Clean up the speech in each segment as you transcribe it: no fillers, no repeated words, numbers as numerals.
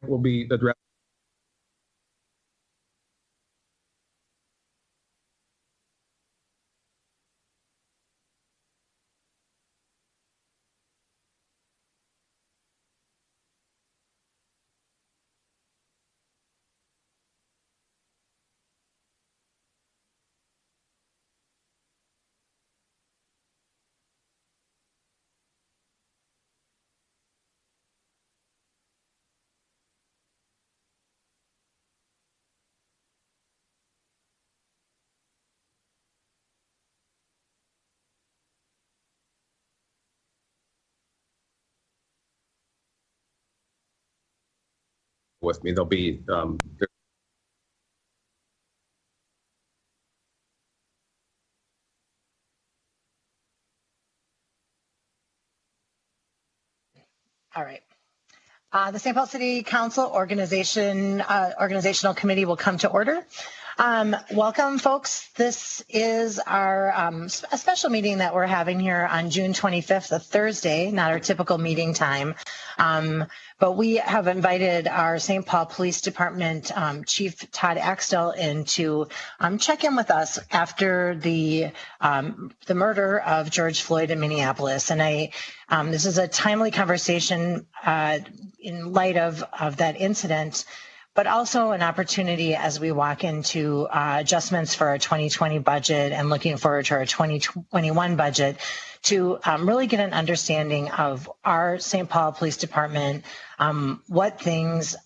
will be addressed. With me, there'll be All right. The St. Paul City Council organizational committee will come to order. Welcome, folks. This is our a special meeting that we're having here on June 25th, a Thursday, not our typical meeting time. But we have invited our St. Paul Police Department Chief Todd Axtell in to check in with us after the murder of George Floyd in Minneapolis. And this is a timely conversation in light of that incident, but also an opportunity as we walk into adjustments for our 2020 budget and looking forward to our 2021 budget to really get an understanding of our St. Paul Police Department, what things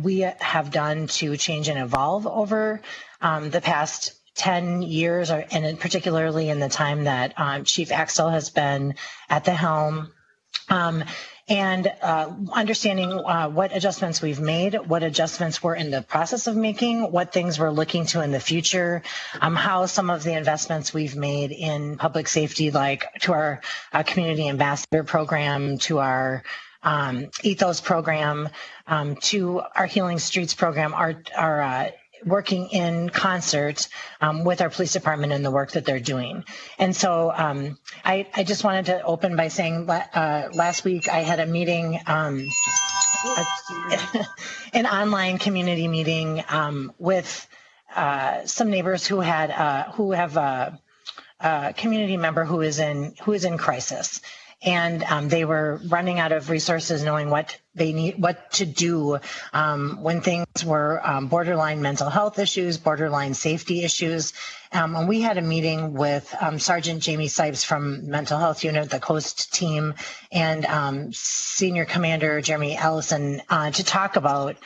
we have done to change and evolve over the past 10 years, and particularly in the time that Chief Axtell has been at the helm. And understanding what adjustments we've made, what adjustments we're in the process of making, what things we're looking to in the future, how some of the investments we've made in public safety, like to our community ambassador program, to our Ethos program, to our Healing Streets program, are working in concert with our police department and the work that they're doing. And so I just wanted to open by saying last week I had a meeting, an online community meeting with some neighbors who have a community member who is in crisis. And they were running out of resources, knowing what to do when things were borderline mental health issues, borderline safety issues. And we had a meeting with Sergeant Jamie Sipes from Mental Health Unit, the Coast team, and Senior Commander Jeremy Ellison to talk about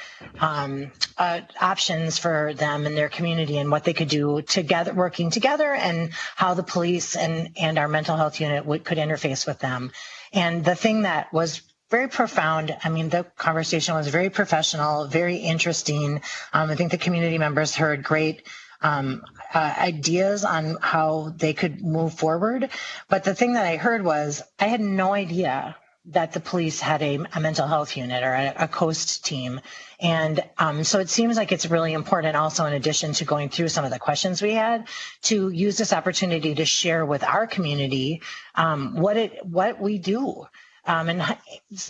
options for them and their community and what they could do together, working together, and how the police and our mental health unit could interface with them. And the thing that was very profound, I mean, the conversation was very professional, very interesting. I think the community members heard great ideas on how they could move forward. But the thing that I heard was I had no idea that the police had a mental health unit or a Coast team. And so it seems like it's really important also, in addition to going through some of the questions we had, to use this opportunity to share with our community what we do. And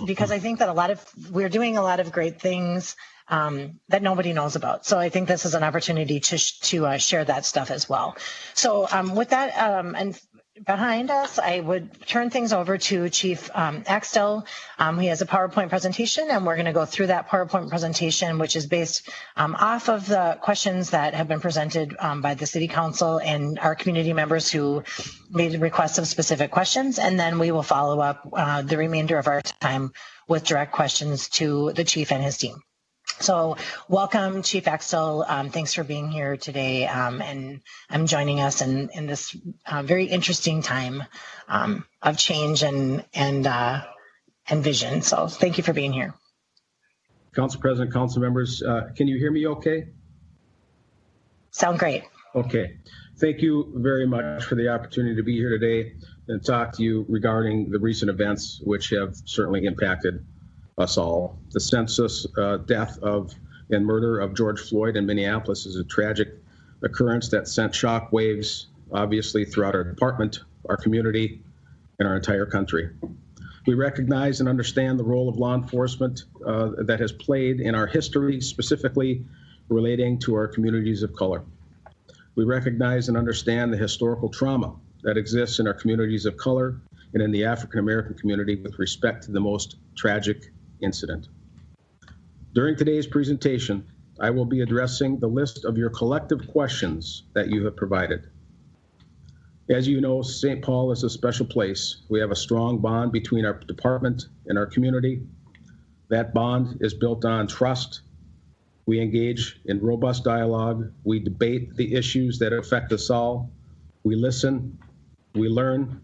because I think that we're doing a lot of great things that nobody knows about. So I think this is an opportunity to share that stuff as well. So with that, and behind us, I would turn things over to Chief Axtell. He has a PowerPoint presentation, and we're going to go through that PowerPoint presentation, which is based off of the questions that have been presented by the City Council and our community members who made requests of specific questions. And then we will follow up the remainder of our time with direct questions to the Chief and his team. So welcome, Chief Axtell. Thanks for being here today and joining us in this very interesting time of change and vision. So thank you for being here. Council President, council members, can you hear me okay? Sound great. Okay. Thank you very much for the opportunity to be here today and talk to you regarding the recent events which have certainly impacted us all. The senseless death and murder of George Floyd in Minneapolis is a tragic occurrence that sent shock waves, obviously, throughout our department, our community, and our entire country. We recognize and understand the role of law enforcement that has played in our history, specifically relating to our communities of color. We recognize and understand the historical trauma that exists in our communities of color and in the African American community with respect to the most tragic incident. During today's presentation, I will be addressing the list of your collective questions that you have provided. As you know, St. Paul is a special place. We have a strong bond between our department and our community. That bond is built on trust. We engage in robust dialogue. We debate the issues that affect us all. We listen, we learn.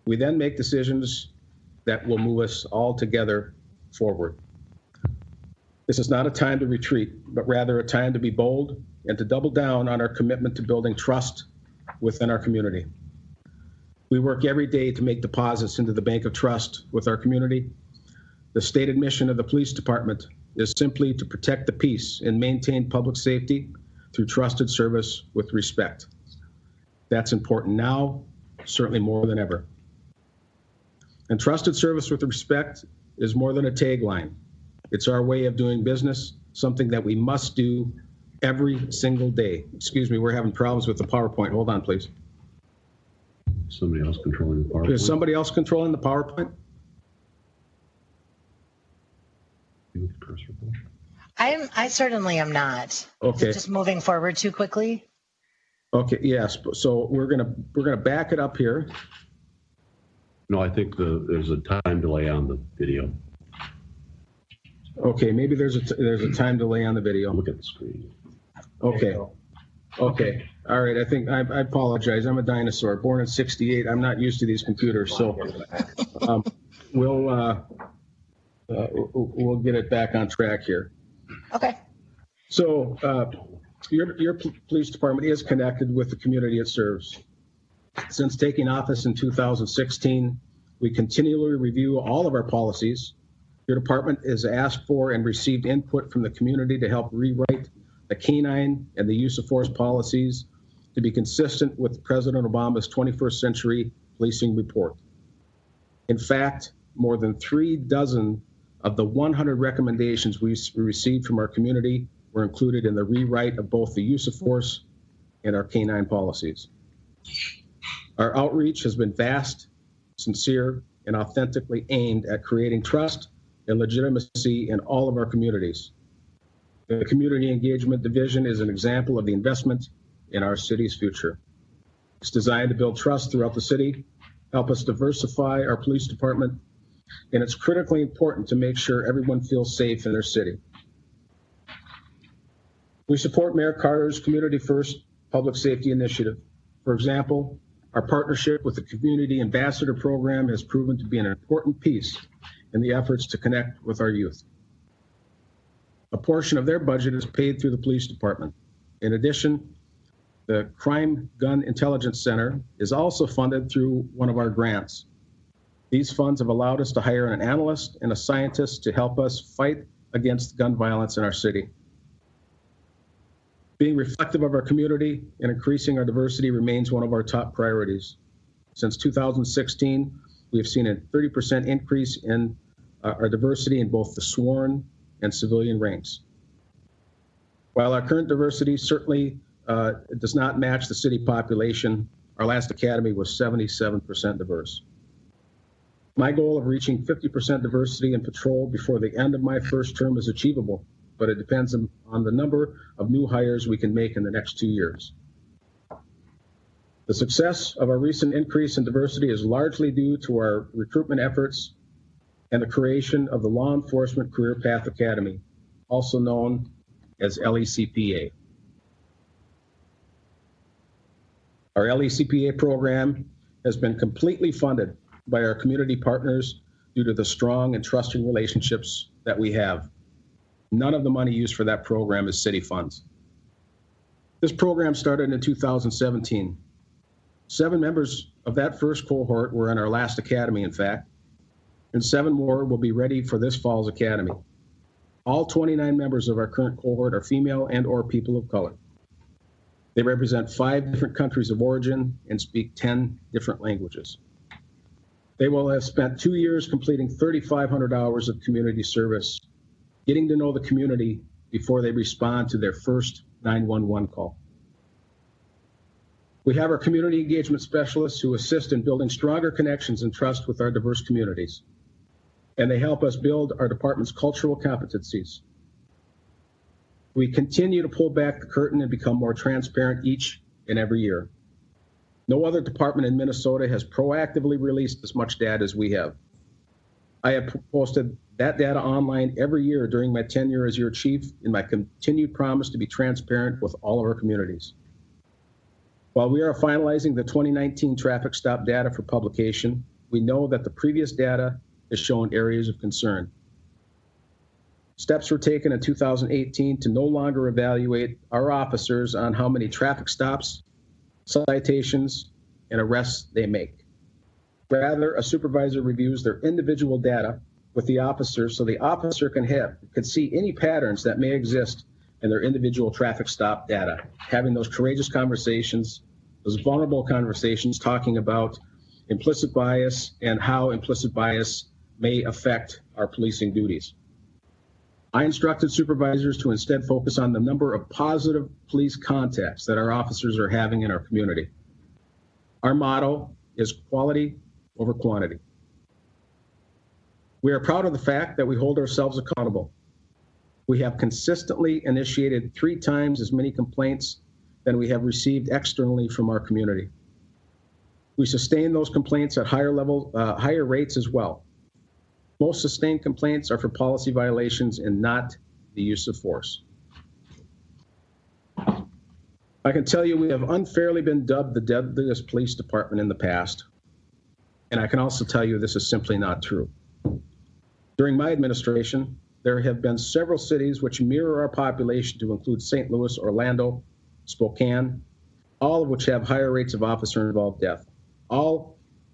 We then make decisions that will move us all together forward. This is not a time to retreat, but rather a time to be bold and to double down on our commitment to building trust within our community. We work every day to make deposits into the bank of trust with our community. The stated mission of the police department is simply to protect the peace and maintain public safety through trusted service with respect. That's important now, certainly more than ever. And trusted service with respect is more than a tagline. It's our way of doing business, something that we must do every single day. Excuse me, we're having problems with the PowerPoint. Hold on, please. Somebody else controlling the PowerPoint? Is somebody else controlling the PowerPoint? I certainly am not. Okay. Is it just moving forward too quickly? Okay, yes. So we're gonna back it up here. No, I think there's a time delay on the video. Okay, maybe there's a time delay on the video. Look at the screen. Okay. Okay. All right. I think I apologize. I'm a dinosaur, born in '68. I'm not used to these computers, so we'll get it back on track here. Okay. So your police department is connected with the community it serves. Since taking office in 2016, we continually review all of our policies. Your department has asked for and received input from the community to help rewrite the canine and the use of force policies to be consistent with President Obama's 21st century policing report. In fact, more than 36 of the 100 recommendations we received from our community were included in the rewrite of both the use of force and our canine policies. Our outreach has been vast, sincere, and authentically aimed at creating trust and legitimacy in all of our communities. The Community Engagement Division is an example of the investment in our city's future. It's designed to build trust throughout the city, help us diversify our police department, and it's critically important to make sure everyone feels safe in their city. We support Mayor Carter's Community First public safety initiative. For example, our partnership with the Community Ambassador Program has proven to be an important piece in the efforts to connect with our youth. A portion of their budget is paid through the police department. In addition, the Crime Gun Intelligence Center is also funded through one of our grants. These funds have allowed us to hire an analyst and a scientist to help us fight against gun violence in our city. Being reflective of our community and increasing our diversity remains one of our top priorities. Since 2016, we have seen a 30% increase in our diversity in both the sworn and civilian ranks. While our current diversity certainly does not match the city population, our last academy was 77% diverse. My goal of reaching 50% diversity in patrol before the end of my first term is achievable, but it depends on the number of new hires we can make in the next 2 years. The success of our recent increase in diversity is largely due to our recruitment efforts and the creation of the Law Enforcement Career Path Academy, also known as LECPA. Our LECPA program has been completely funded by our community partners due to the strong and trusting relationships that we have. None of the money used for that program is city funds. This program started in 2017. 7 members of that first cohort were in our last academy, in fact, and 7 more will be ready for this fall's academy. All 29 members of our current cohort are female and or people of color. They represent 5 different countries of origin and speak 10 different languages. They will have spent 2 years completing 3,500 hours of community service, getting to know the community before they respond to their first 911 call. We have our community engagement specialists who assist in building stronger connections and trust with our diverse communities, and they help us build our department's cultural competencies. We continue to pull back the curtain and become more transparent each and every year. No other department in Minnesota has proactively released as much data as we have. I have posted that data online every year during my tenure as your chief in my continued promise to be transparent with all of our communities. While we are finalizing the 2019 traffic stop data for publication, we know that the previous data has shown areas of concern. Steps were taken in 2018 to no longer evaluate our officers on how many traffic stops, citations, and arrests they make. Rather, a supervisor reviews their individual data with the officer so the officer can see any patterns that may exist in their individual traffic stop data, having those courageous conversations, those vulnerable conversations talking about implicit bias and how implicit bias may affect our policing duties. I instructed supervisors to instead focus on the number of positive police contacts that our officers are having in our community. Our motto is quality over quantity. We are proud of the fact that we hold ourselves accountable. We have consistently initiated 3 times as many complaints than we have received externally from our community. We sustain those complaints at higher rates as well. Most sustained complaints are for policy violations and not the use of force. I can tell you we have unfairly been dubbed the deadliest police department in the past. And I can also tell you this is simply not true. During my administration, there have been several cities which mirror our population to include St. Louis, Orlando, Spokane, all of which have higher rates of officer-involved death.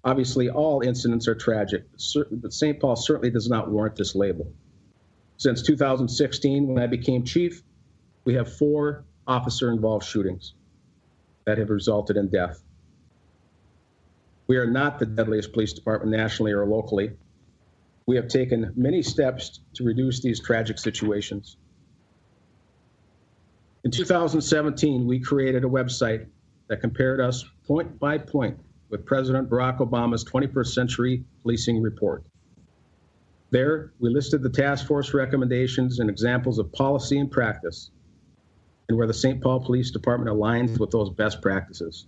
Obviously, all incidents are tragic, but St. Paul certainly does not warrant this label. Since 2016, when I became chief, we have 4 officer-involved shootings that have resulted in death. We are not the deadliest police department nationally or locally. We have taken many steps to reduce these tragic situations. In 2017, we created a website that compared us point by point with President Barack Obama's 21st Century Policing Report. There, we listed the task force recommendations and examples of policy and practice, and where the St. Paul Police Department aligns with those best practices.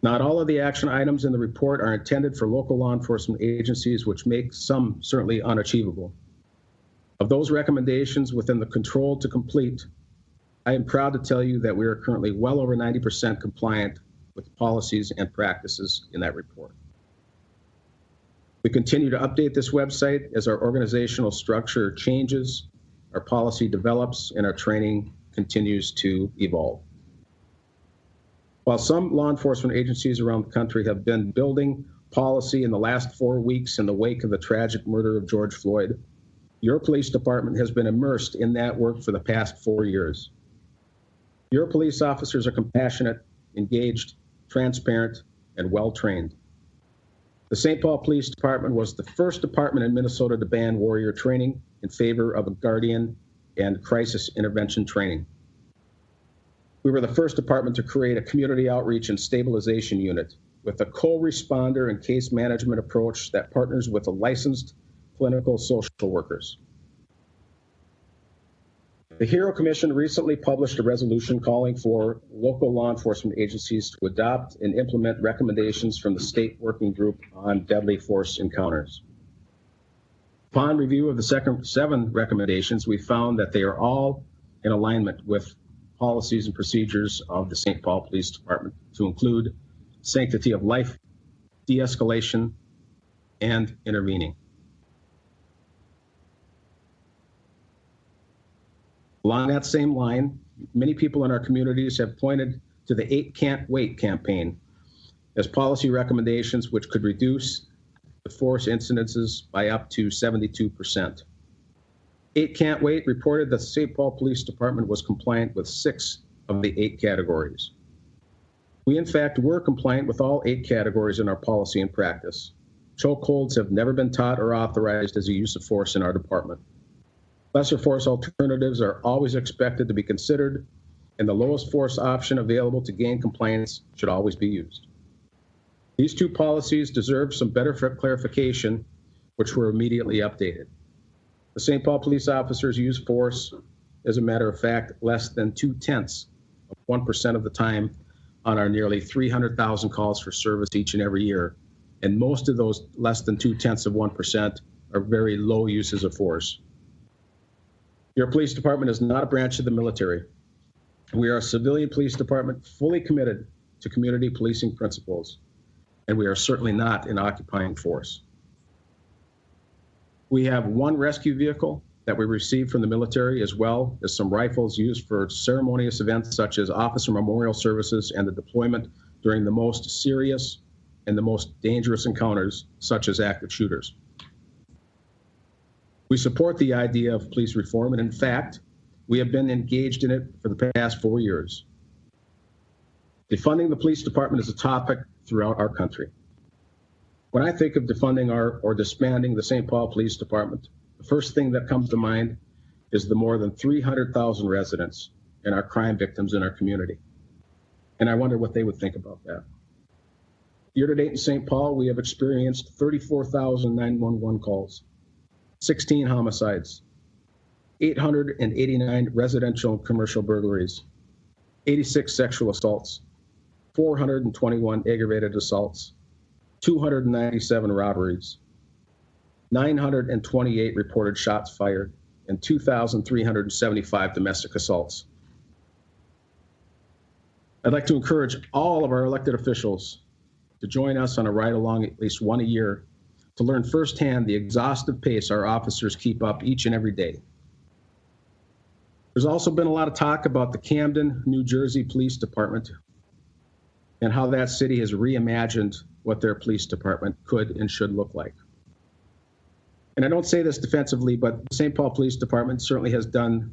Not all of the action items in the report are intended for local law enforcement agencies, which make some certainly unachievable. Of those recommendations within the control to complete, I am proud to tell you that we are currently well over 90% compliant with policies and practices in that report. We continue to update this website as our organizational structure changes, our policy develops, and our training continues to evolve. While some law enforcement agencies around the country have been building policy in the last 4 weeks in the wake of the tragic murder of George Floyd, your police department has been immersed in that work for the past 4 years. Your police officers are compassionate, engaged, transparent, and well-trained. The St. Paul Police Department was the first department in Minnesota to ban warrior training in favor of a guardian and crisis intervention training. We were the first department to create a community outreach and stabilization unit with a co-responder and case management approach that partners with a licensed clinical social workers. The HERO Commission recently published a resolution calling for local law enforcement agencies to adopt and implement recommendations from the State Working Group on Deadly Force Encounters. Upon review of the 7 recommendations, we found that they are all in alignment with policies and procedures of the St. Paul Police Department, to include sanctity of life, de-escalation, and intervening. Along that same line, many people in our communities have pointed to the 8 Can't Wait campaign as policy recommendations which could reduce the force incidences by up to 72%. 8 Can't Wait reported that the St. Paul Police Department was compliant with 6 of the 8 categories. We, in fact, were compliant with all 8 categories in our policy and practice. Chokeholds have never been taught or authorized as a use of force in our department. Lesser force alternatives are always expected to be considered, and the lowest force option available to gain compliance should always be used. These two policies deserve some better clarification, which were immediately updated. The St. Paul police officers use force, as a matter of fact, less than 0.2% of the time on our nearly 300,000 calls for service each and every year. And most of those less than 0.2% are very low uses of force. Your police department is not a branch of the military. We are a civilian police department fully committed to community policing principles, and we are certainly not an occupying force. We have one rescue vehicle that we received from the military, as well as some rifles used for ceremonious events such as officer memorial services and the deployment during the most serious and the most dangerous encounters, such as active shooters. We support the idea of police reform, and in fact, we have been engaged in it for the past 4 years. Defunding the police department is a topic throughout our country. When I think of defunding or disbanding the St. Paul Police Department, the first thing that comes to mind is the more than 300,000 residents and our crime victims in our community. And I wonder what they would think about that. Year to date in St. Paul, we have experienced 34,000 911 calls, 16 homicides, 889 residential and commercial burglaries, 86 sexual assaults, 421 aggravated assaults, 297 robberies, 928 reported shots fired, and 2,375 domestic assaults. I'd like to encourage all of our elected officials to join us on a ride along at least one a year to learn firsthand the exhaustive pace our officers keep up each and every day. There's also been a lot of talk about the Camden, New Jersey Police Department and how that city has reimagined what their police department could and should look like. And I don't say this defensively, but the St. Paul Police Department certainly has done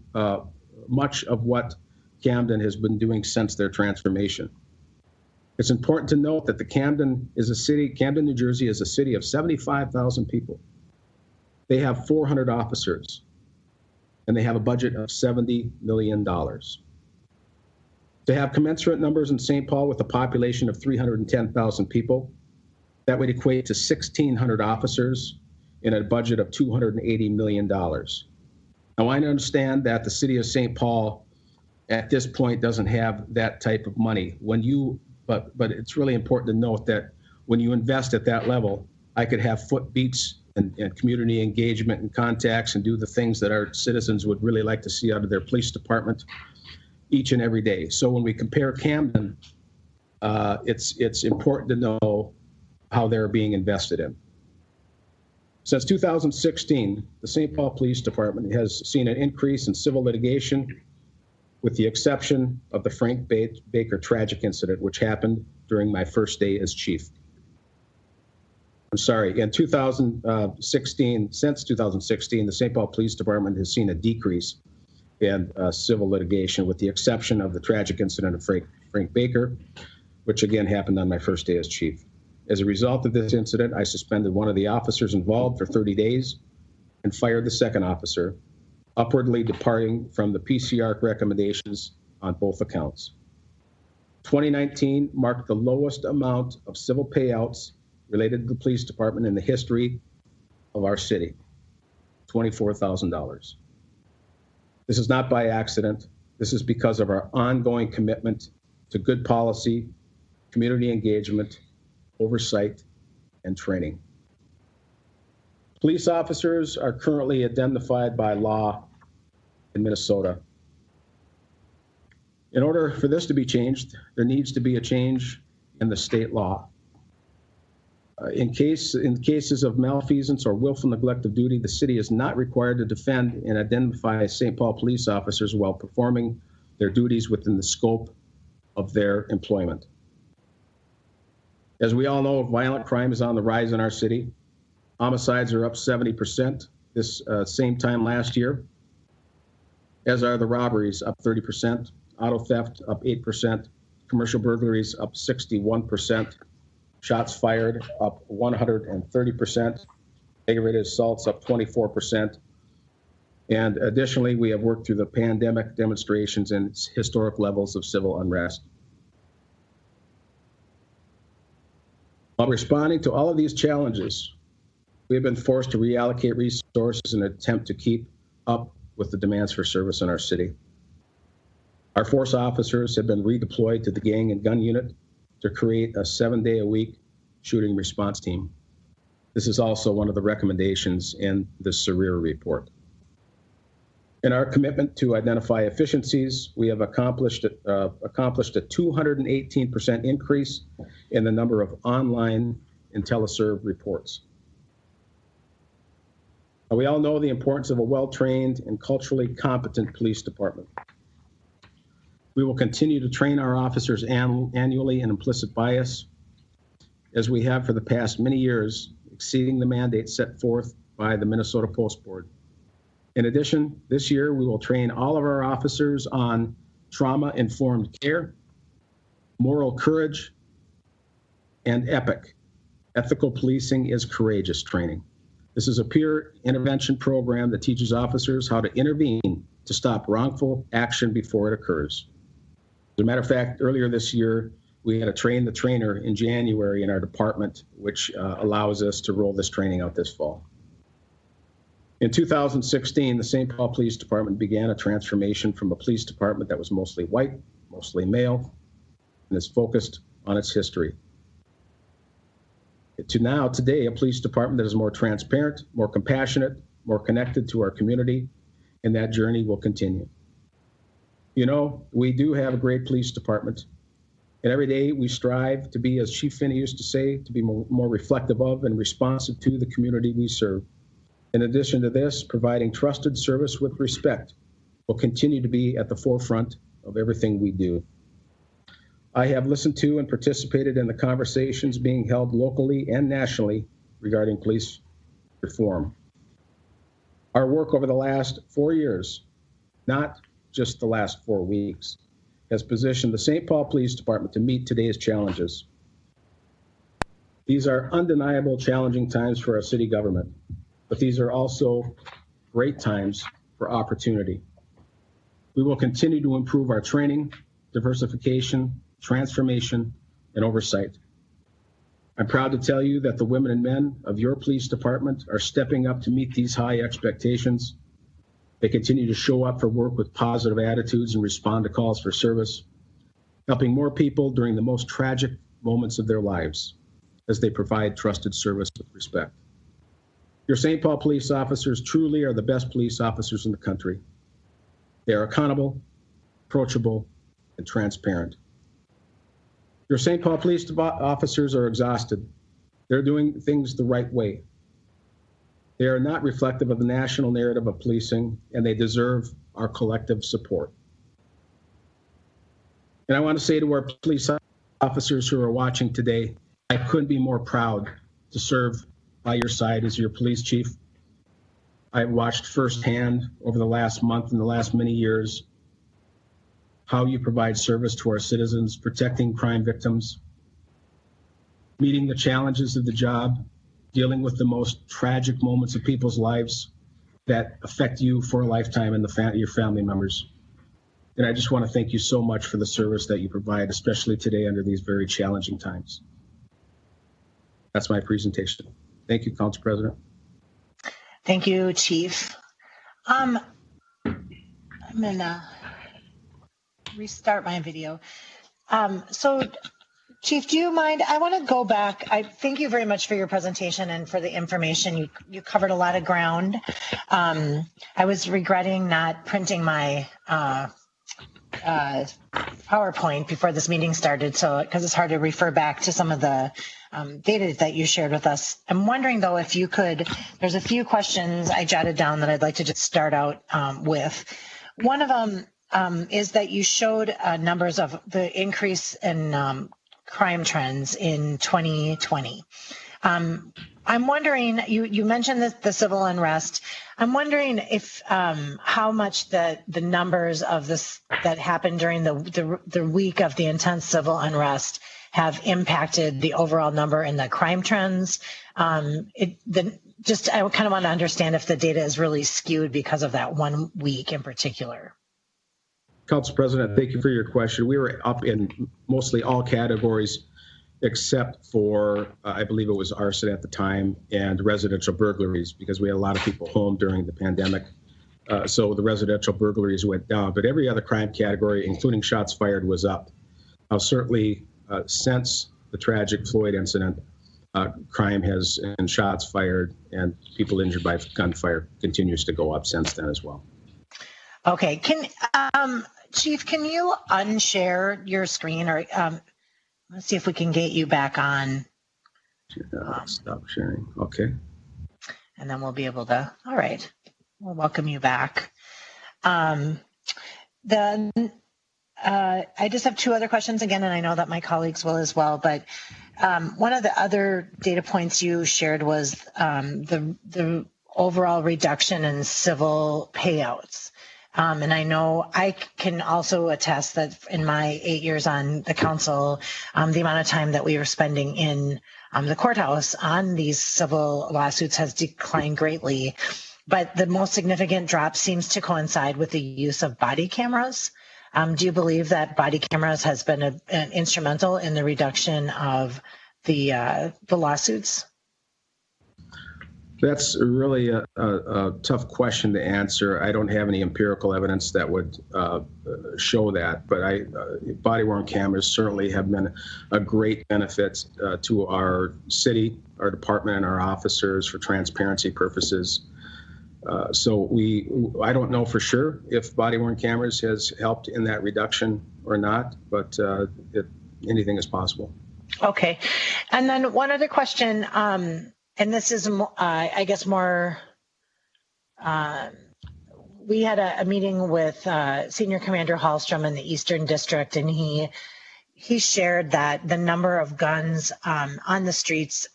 much of what Camden has been doing since their transformation. It's important to note that Camden, New Jersey is a city of 75,000 people. They have 400 officers, and they have a budget of $70 million. To have commensurate numbers in St. Paul with a population of 310,000 people, that would equate to 1,600 officers in a budget of $280 million. Now, I understand that the city of St. Paul at this point doesn't have that type of money. But it's really important to note that when you invest at that level, I could have foot beats and community engagement and contacts and do the things that our citizens would really like to see out of their police department each and every day. So when we compare Camden, it's important to know how they're being invested in. Since 2016, the St. Paul Police Department has seen an increase in civil litigation, with the exception of the Frank Baker tragic incident, which happened during my first day as chief. In 2016, since 2016, the St. Paul Police Department has seen a decrease in civil litigation, with the exception of the tragic incident of Frank Baker, which again happened on my first day as chief. As a result of this incident, I suspended one of the officers involved for 30 days and fired the second officer, upwardly departing from the PCR recommendations on both accounts. 2019 marked the lowest amount of civil payouts related to the police department in the history of our city, $24,000. This is not by accident. This is because of our ongoing commitment to good policy, community engagement, oversight, and training. Police officers are currently indemnified by law in Minnesota. In order for this to be changed, there needs to be a change in the state law. In cases of malfeasance or willful neglect of duty, the city is not required to defend and indemnify St. Paul police officers while performing their duties within the scope of their employment. As we all know, violent crime is on the rise in our city. Homicides are up 70% this same time last year, as are the robberies, up 30%, auto theft up 8%, commercial burglaries up 61%, shots fired up 130%, aggravated assaults up 24%. And additionally, we have worked through the pandemic demonstrations and historic levels of civil unrest. While responding to all of these challenges, we have been forced to reallocate resources in an attempt to keep up with the demands for service in our city. Our force officers have been redeployed to the gang and gun unit to create a 7-day-a-week shooting response team. This is also one of the recommendations in the Sarir report. In our commitment to identify efficiencies, we have accomplished a 218% increase in the number of online IntelliServe reports. Now, we all know the importance of a well-trained and culturally competent police department. We will continue to train our officers annually in implicit bias, as we have for the past many years, exceeding the mandate set forth by the Minnesota Post Board. In addition, this year we will train all of our officers on trauma-informed care, moral courage, and EPIC. Ethical Policing is Courageous training. This is a peer intervention program that teaches officers how to intervene to stop wrongful action before it occurs. As a matter of fact, earlier this year, we had a train the trainer in January in our department, which allows us to roll this training out this fall. In 2016, the St. Paul Police Department began a transformation from a police department that was mostly white, mostly male, and is focused on its history, to now, today, a police department that is more transparent, more compassionate, more connected to our community, and that journey will continue. You know, we do have a great police department, and every day we strive to be, as Chief Finney used to say, to be more reflective of and responsive to the community we serve. In addition to this, providing trusted service with respect will continue to be at the forefront of everything we do. I have listened to and participated in the conversations being held locally and nationally regarding police reform. Our work over the last 4 years, not just the last 4 weeks, has positioned the St. Paul Police Department to meet today's challenges. These are undeniable challenging times for our city government, but these are also great times for opportunity. We will continue to improve our training, diversification, transformation, and oversight. I'm proud to tell you that the women and men of your police department are stepping up to meet these high expectations. They continue to show up for work with positive attitudes and respond to calls for service, helping more people during the most tragic moments of their lives as they provide trusted service with respect. Your St. Paul police officers truly are the best police officers in the country. They are accountable, approachable, and transparent. Your St. Paul police officers are exhausted. They're doing things the right way. They are not reflective of the national narrative of policing, and they deserve our collective support. And I want to say to our police officers who are watching today, I couldn't be more proud to serve by your side as your police chief. I've watched firsthand over the last month and the last many years how you provide service to our citizens, protecting crime victims, meeting the challenges of the job, dealing with the most tragic moments of people's lives that affect you for a lifetime and your family members. And I just want to thank you so much for the service that you provide, especially today under these very challenging times. That's my presentation. Thank you, Council President. Thank you, Chief. I'm gonna restart my video. So, Chief, do you mind? I want to go back. I thank you very much for your presentation and for the information. You covered a lot of ground. I was regretting not printing my PowerPoint before this meeting started, so because it's hard to refer back to some of the data that you shared with us. I'm wondering, though, if you could, there's a few questions I jotted down that I'd like to just start out with. One of them is that you showed numbers of the increase in crime trends in 2020. I'm wondering, you mentioned the civil unrest. I'm wondering if how much the numbers of this that happened during the week of the intense civil unrest have impacted the overall number in the crime trends. I kind of want to understand if the data is really skewed because of that 1 week in particular. Council President, thank you for your question. We were up in mostly all categories except for, I believe it was arson at the time, and residential burglaries, because we had a lot of people home during the pandemic. So the residential burglaries went down, but every other crime category, including shots fired, was up. Certainly, since the tragic Floyd incident, crime and shots fired and people injured by gunfire continues to go up since then as well. Okay, Chief, can you unshare your screen, or let's see if we can get you back on. Stop sharing. Okay. And then we'll be able to. All right, we'll welcome you back. I just have two other questions again, and I know that my colleagues will as well. But one of the other data points you shared was the overall reduction in civil payouts. And I know I can also attest that in my 8 years on the council, the amount of time that we were spending in the courthouse on these civil lawsuits has declined greatly. But the most significant drop seems to coincide with the use of body cameras. Do you believe that body cameras has been instrumental in the reduction of the lawsuits? That's really a tough question to answer. I don't have any empirical evidence that would show that, but body-worn cameras certainly have been a great benefit to our city, our department, and our officers for transparency purposes. So I don't know for sure if body-worn cameras has helped in that reduction or not, but anything is possible. Okay. And then one other question, and this is, I guess, more, we had a meeting with Senior Commander Hallstrom in the Eastern District, and he shared that the number of guns on the streets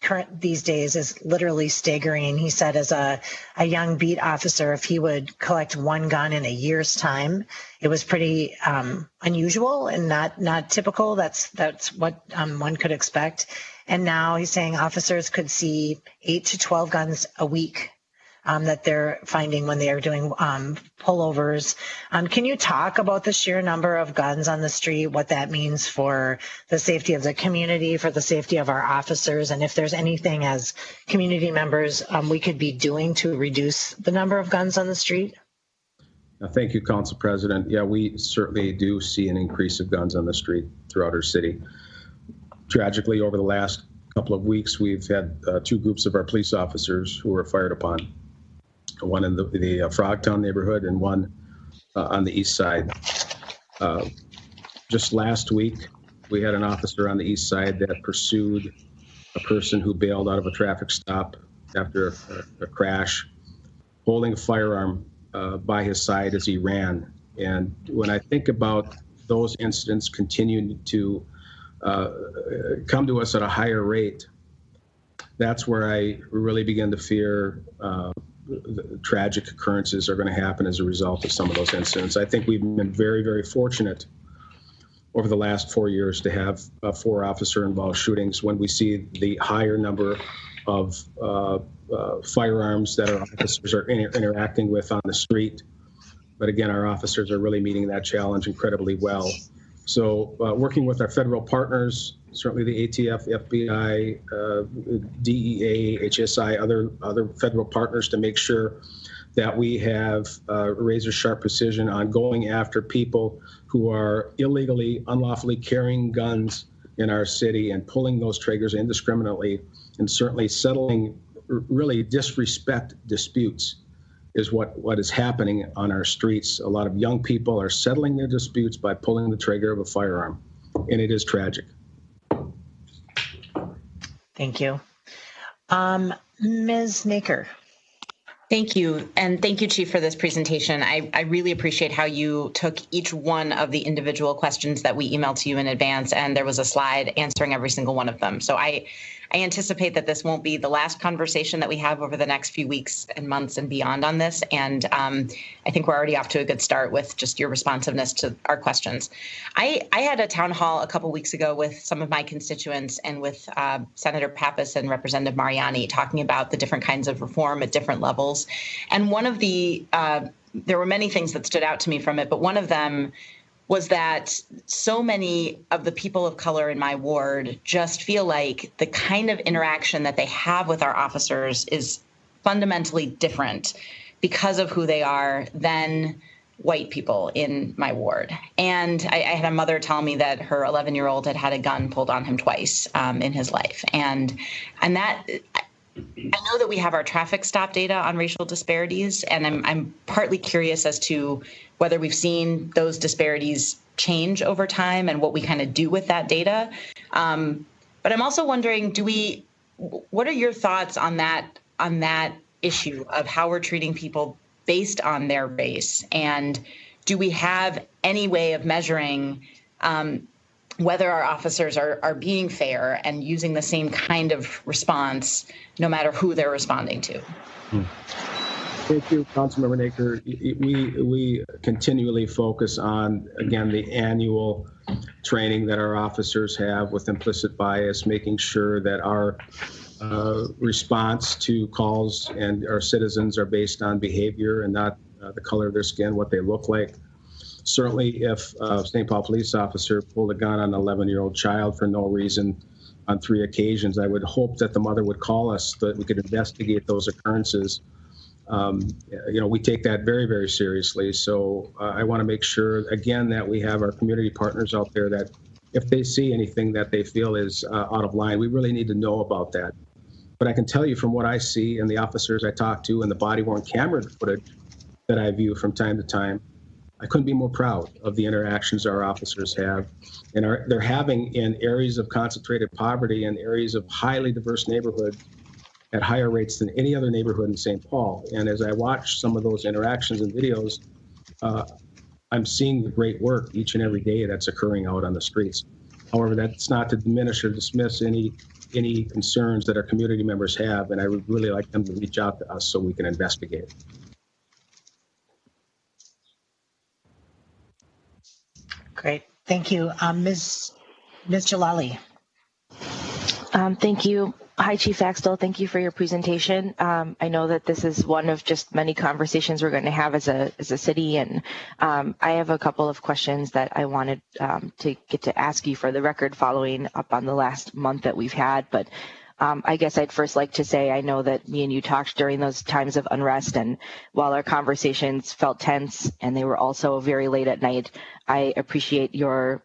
current these days is literally staggering. He said as a young beat officer, if he would collect one gun in a year's time, it was pretty unusual and not typical. That's what one could expect. And now he's saying officers could see 8 to 12 guns a week that they're finding when they are doing pullovers. Can you talk about the sheer number of guns on the street, what that means for the safety of the community, for the safety of our officers, and if there's anything as community members we could be doing to reduce the number of guns on the street? Thank you, Council President. Yeah, we certainly do see an increase of guns on the street throughout our city. Tragically, over the last couple of weeks, we've had two groups of our police officers who were fired upon, one in the Frogtown neighborhood and one on the east side. Just last week, we had an officer on the east side that pursued a person who bailed out of a traffic stop after a crash, holding a firearm by his side as he ran. And when I think about those incidents continuing to come to us at a higher rate, that's where I really begin to fear the tragic occurrences are going to happen as a result of some of those incidents. I think we've been very, very fortunate over the last 4 years to have 4 officer-involved shootings. When we see the higher number of firearms that our officers are interacting with on the street. But again, our officers are really meeting that challenge incredibly well. So working with our federal partners, certainly the ATF, FBI, DEA, HSI, other federal partners, to make sure that we have razor sharp precision on going after people who are illegally, unlawfully carrying guns in our city and pulling those triggers indiscriminately, and certainly settling really disrespect disputes is what is happening on our streets. A lot of young people are settling their disputes by pulling the trigger of a firearm, and it is tragic. Thank you. Ms. Naker. Thank you. And thank you, Chief, for this presentation. I really appreciate how you took each one of the individual questions that we emailed to you in advance, and there was a slide answering every single one of them. So I anticipate that this won't be the last conversation that we have over the next few weeks and months and beyond on this. And I think we're already off to a good start with just your responsiveness to our questions. I had a town hall a couple weeks ago with some of my constituents and with Senator Pappas and Representative Mariani talking about the different kinds of reform at different levels. And one of the, there were many things that stood out to me from it, but one of them was that so many of the people of color in my ward just feel like the kind of interaction that they have with our officers is fundamentally different because of who they are than white people in my ward. And I had a mother tell me that her 11-year-old had a gun pulled on him twice in his life. And that, I know that we have our traffic stop data on racial disparities, and I'm partly curious as to whether we've seen those disparities change over time and what we kind of do with that data. But I'm also wondering, what are your thoughts on that issue of how we're treating people based on their race? And do we have any way of measuring whether our officers are being fair and using the same kind of response, no matter who they're responding to? Thank you, Councilmember Naker. We continually focus on, again, the annual training that our officers have with implicit bias, making sure that our response to calls and our citizens are based on behavior and not the color of their skin, what they look like. Certainly, if a St. Paul police officer pulled a gun on an 11-year-old child for no reason on 3 occasions, I would hope that the mother would call us so that we could investigate those occurrences. We take that very, very seriously. So I want to make sure, again, that we have our community partners out there that if they see anything that they feel is out of line, we really need to know about that. But I can tell you from what I see and the officers I talk to and the body-worn camera footage that I view from time to time, I couldn't be more proud of the interactions our officers have and they're having in areas of concentrated poverty and areas of highly diverse neighborhoods at higher rates than any other neighborhood in St. Paul. And as I watch some of those interactions and videos, I'm seeing the great work each and every day that's occurring out on the streets. However, that's not to diminish or dismiss any concerns that our community members have, and I would really like them to reach out to us so we can investigate. Great. Thank you. Ms. Jalali. Thank you. Hi, Chief Axtell. Thank you for your presentation. I know that this is one of just many conversations we're going to have as a city, and I have a couple of questions that I wanted to get to ask you for the record following up on the last month that we've had. But I guess I'd first like to say I know that me and you talked during those times of unrest, and while our conversations felt tense and they were also very late at night, I appreciate your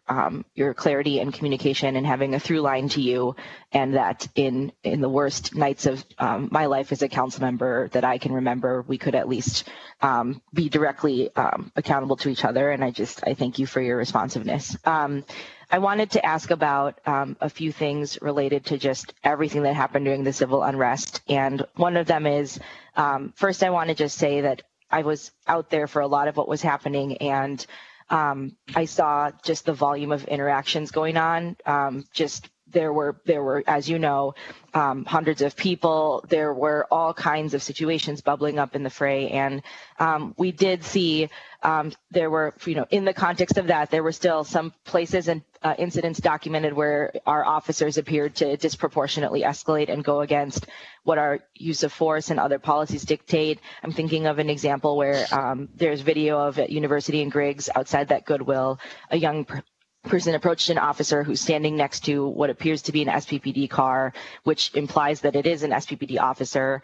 clarity and communication and having a through line to you, and that in the worst nights of my life as a council member that I can remember, we could at least be directly accountable to each other. And I thank you for your responsiveness. I wanted to ask about a few things related to just everything that happened during the civil unrest. And one of them is, first, I want to just say that I was out there for a lot of what was happening, and I saw just the volume of interactions going on. There were, as you know, hundreds of people. There were all kinds of situations bubbling up in the fray. And we did see there were, in the context of that, there were still some places and incidents documented where our officers appeared to disproportionately escalate and go against what our use of force and other policies dictate. I'm thinking of an example where there's video of at University and Griggs outside that Goodwill, a young person approached an officer who's standing next to what appears to be an SPPD car, which implies that it is an SPPD officer.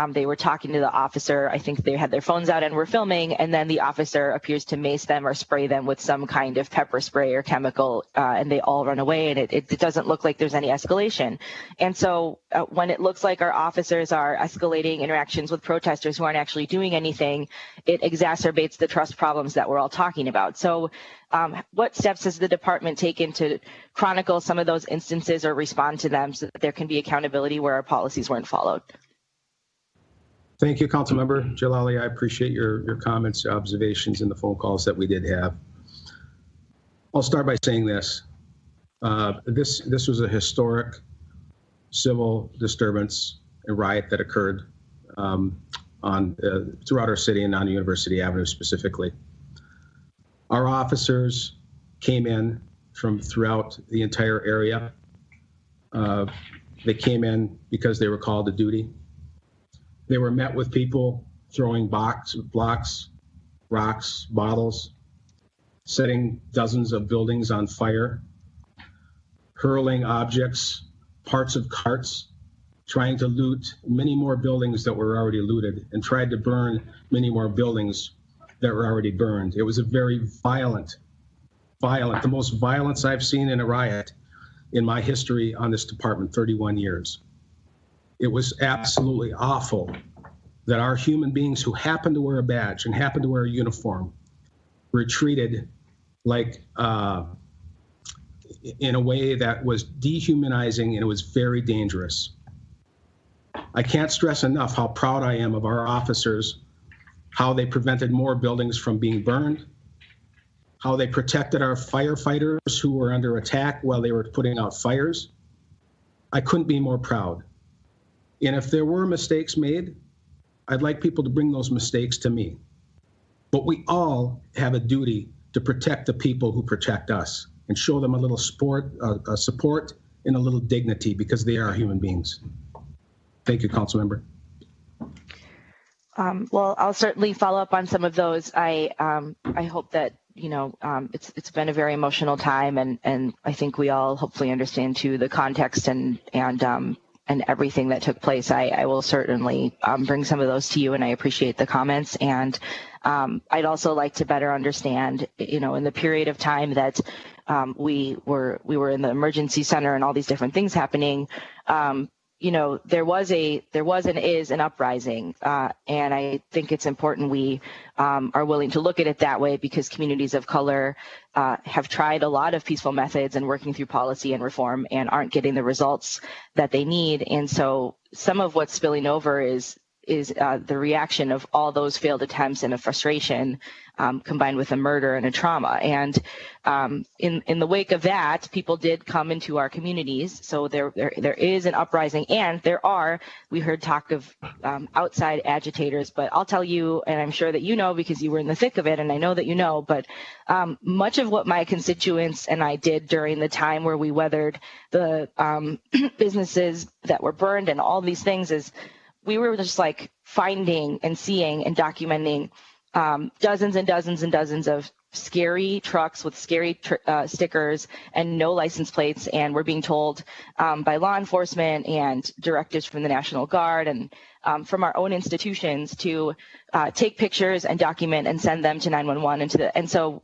They were talking to the officer. I think they had their phones out and were filming, and then the officer appears to mace them or spray them with some kind of pepper spray or chemical, and they all run away, and it doesn't look like there's any escalation. And so when it looks like our officers are escalating interactions with protesters who aren't actually doing anything, it exacerbates the trust problems that we're all talking about. So what steps has the department taken to chronicle some of those instances or respond to them so that there can be accountability where our policies weren't followed? Thank you, Councilmember Jalali. I appreciate your comments, observations, and the phone calls that we did have. I'll start by saying this. This was a historic civil disturbance and riot that occurred throughout our city and on University Avenue specifically. Our officers came in from throughout the entire area. They came in because they were called to duty. They were met with people throwing blocks, rocks, bottles, setting dozens of buildings on fire, hurling objects, parts of carts, trying to loot many more buildings that were already looted, and tried to burn many more buildings that were already burned. It was a very violent, the most violence I've seen in a riot in my history on this department, 31 years. It was absolutely awful that our human beings who happened to wear a badge and happened to wear a uniform were treated like in a way that was dehumanizing, and it was very dangerous. I can't stress enough how proud I am of our officers, how they prevented more buildings from being burned, how they protected our firefighters who were under attack while they were putting out fires. I couldn't be more proud. And if there were mistakes made, I'd like people to bring those mistakes to me. But we all have a duty to protect the people who protect us and show them a little support and a little dignity, because they are human beings. Thank you, Councilmember. Well, I'll certainly follow up on some of those. I hope that it's been a very emotional time, and I think we all hopefully understand too the context and everything that took place. I will certainly bring some of those to you, and I appreciate the comments. And I'd also like to better understand, in the period of time that we were in the emergency center and all these different things happening. There was and is an uprising, and I think it's important we are willing to look at it that way, because communities of color have tried a lot of peaceful methods and working through policy and reform and aren't getting the results that they need. And so some of what's spilling over is the reaction of all those failed attempts and a frustration combined with a murder and a trauma. And in the wake of that, people did come into our communities. So there is an uprising, and we heard talk of outside agitators, but I'll tell you, and I'm sure that you know because you were in the thick of it, and I know that you know, but much of what my constituents and I did during the time where we weathered the businesses that were burned and all these things is we were just like finding and seeing and documenting dozens and dozens and dozens of scary trucks with scary stickers and no license plates. And we're being told by law enforcement and directives from the National Guard and from our own institutions to take pictures and document and send them to 911 and so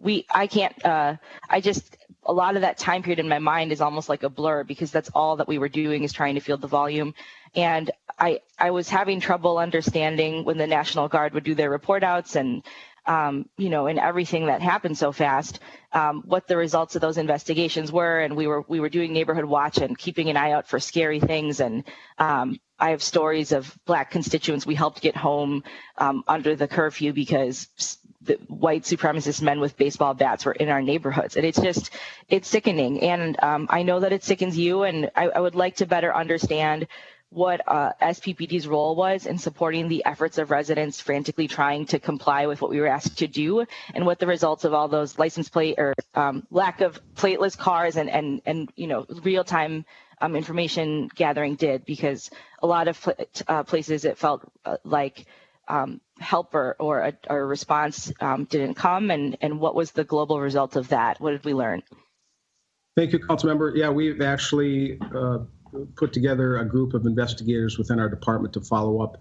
a lot of that time period in my mind is almost like a blur, because that's all that we were doing is trying to feel the volume. And I was having trouble understanding when the National Guard would do their report outs and, and everything that happened so fast, what the results of those investigations were. And we were doing neighborhood watch and keeping an eye out for scary things. And I have stories of Black constituents we helped get home under the curfew because the white supremacist men with baseball bats were in our neighborhoods. And it's sickening. And I know that it sickens you. And I would like to better understand what SPPD's role was in supporting the efforts of residents frantically trying to comply with what we were asked to do, and what the results of all those license plate or lack of plateless cars and real-time information gathering did, because a lot of places it felt like help or a response didn't come, and what was the global result of that? What did we learn? Thank you, Councilmember. Yeah, we've actually put together a group of investigators within our department to follow up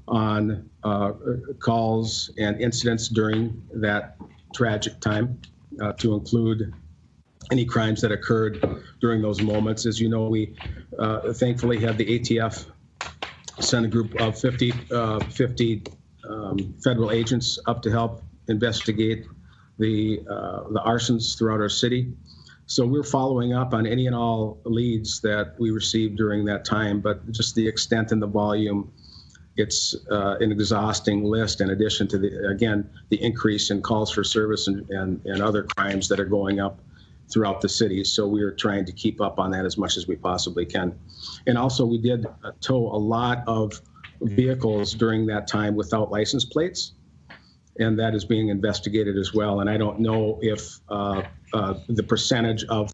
on calls and incidents during that tragic time, to include any crimes that occurred during those moments. As you know, we thankfully have the ATF send a group of 50 federal agents up to help investigate the arsons throughout our city. So we're following up on any and all leads that we received during that time, but just the extent and the volume it's an exhausting list in addition to the increase in calls for service and other crimes that are going up throughout the city. So we are trying to keep up on that as much as we possibly can. And also we did tow a lot of vehicles during that time without license plates, and that is being investigated as well. And I don't know if the percentage of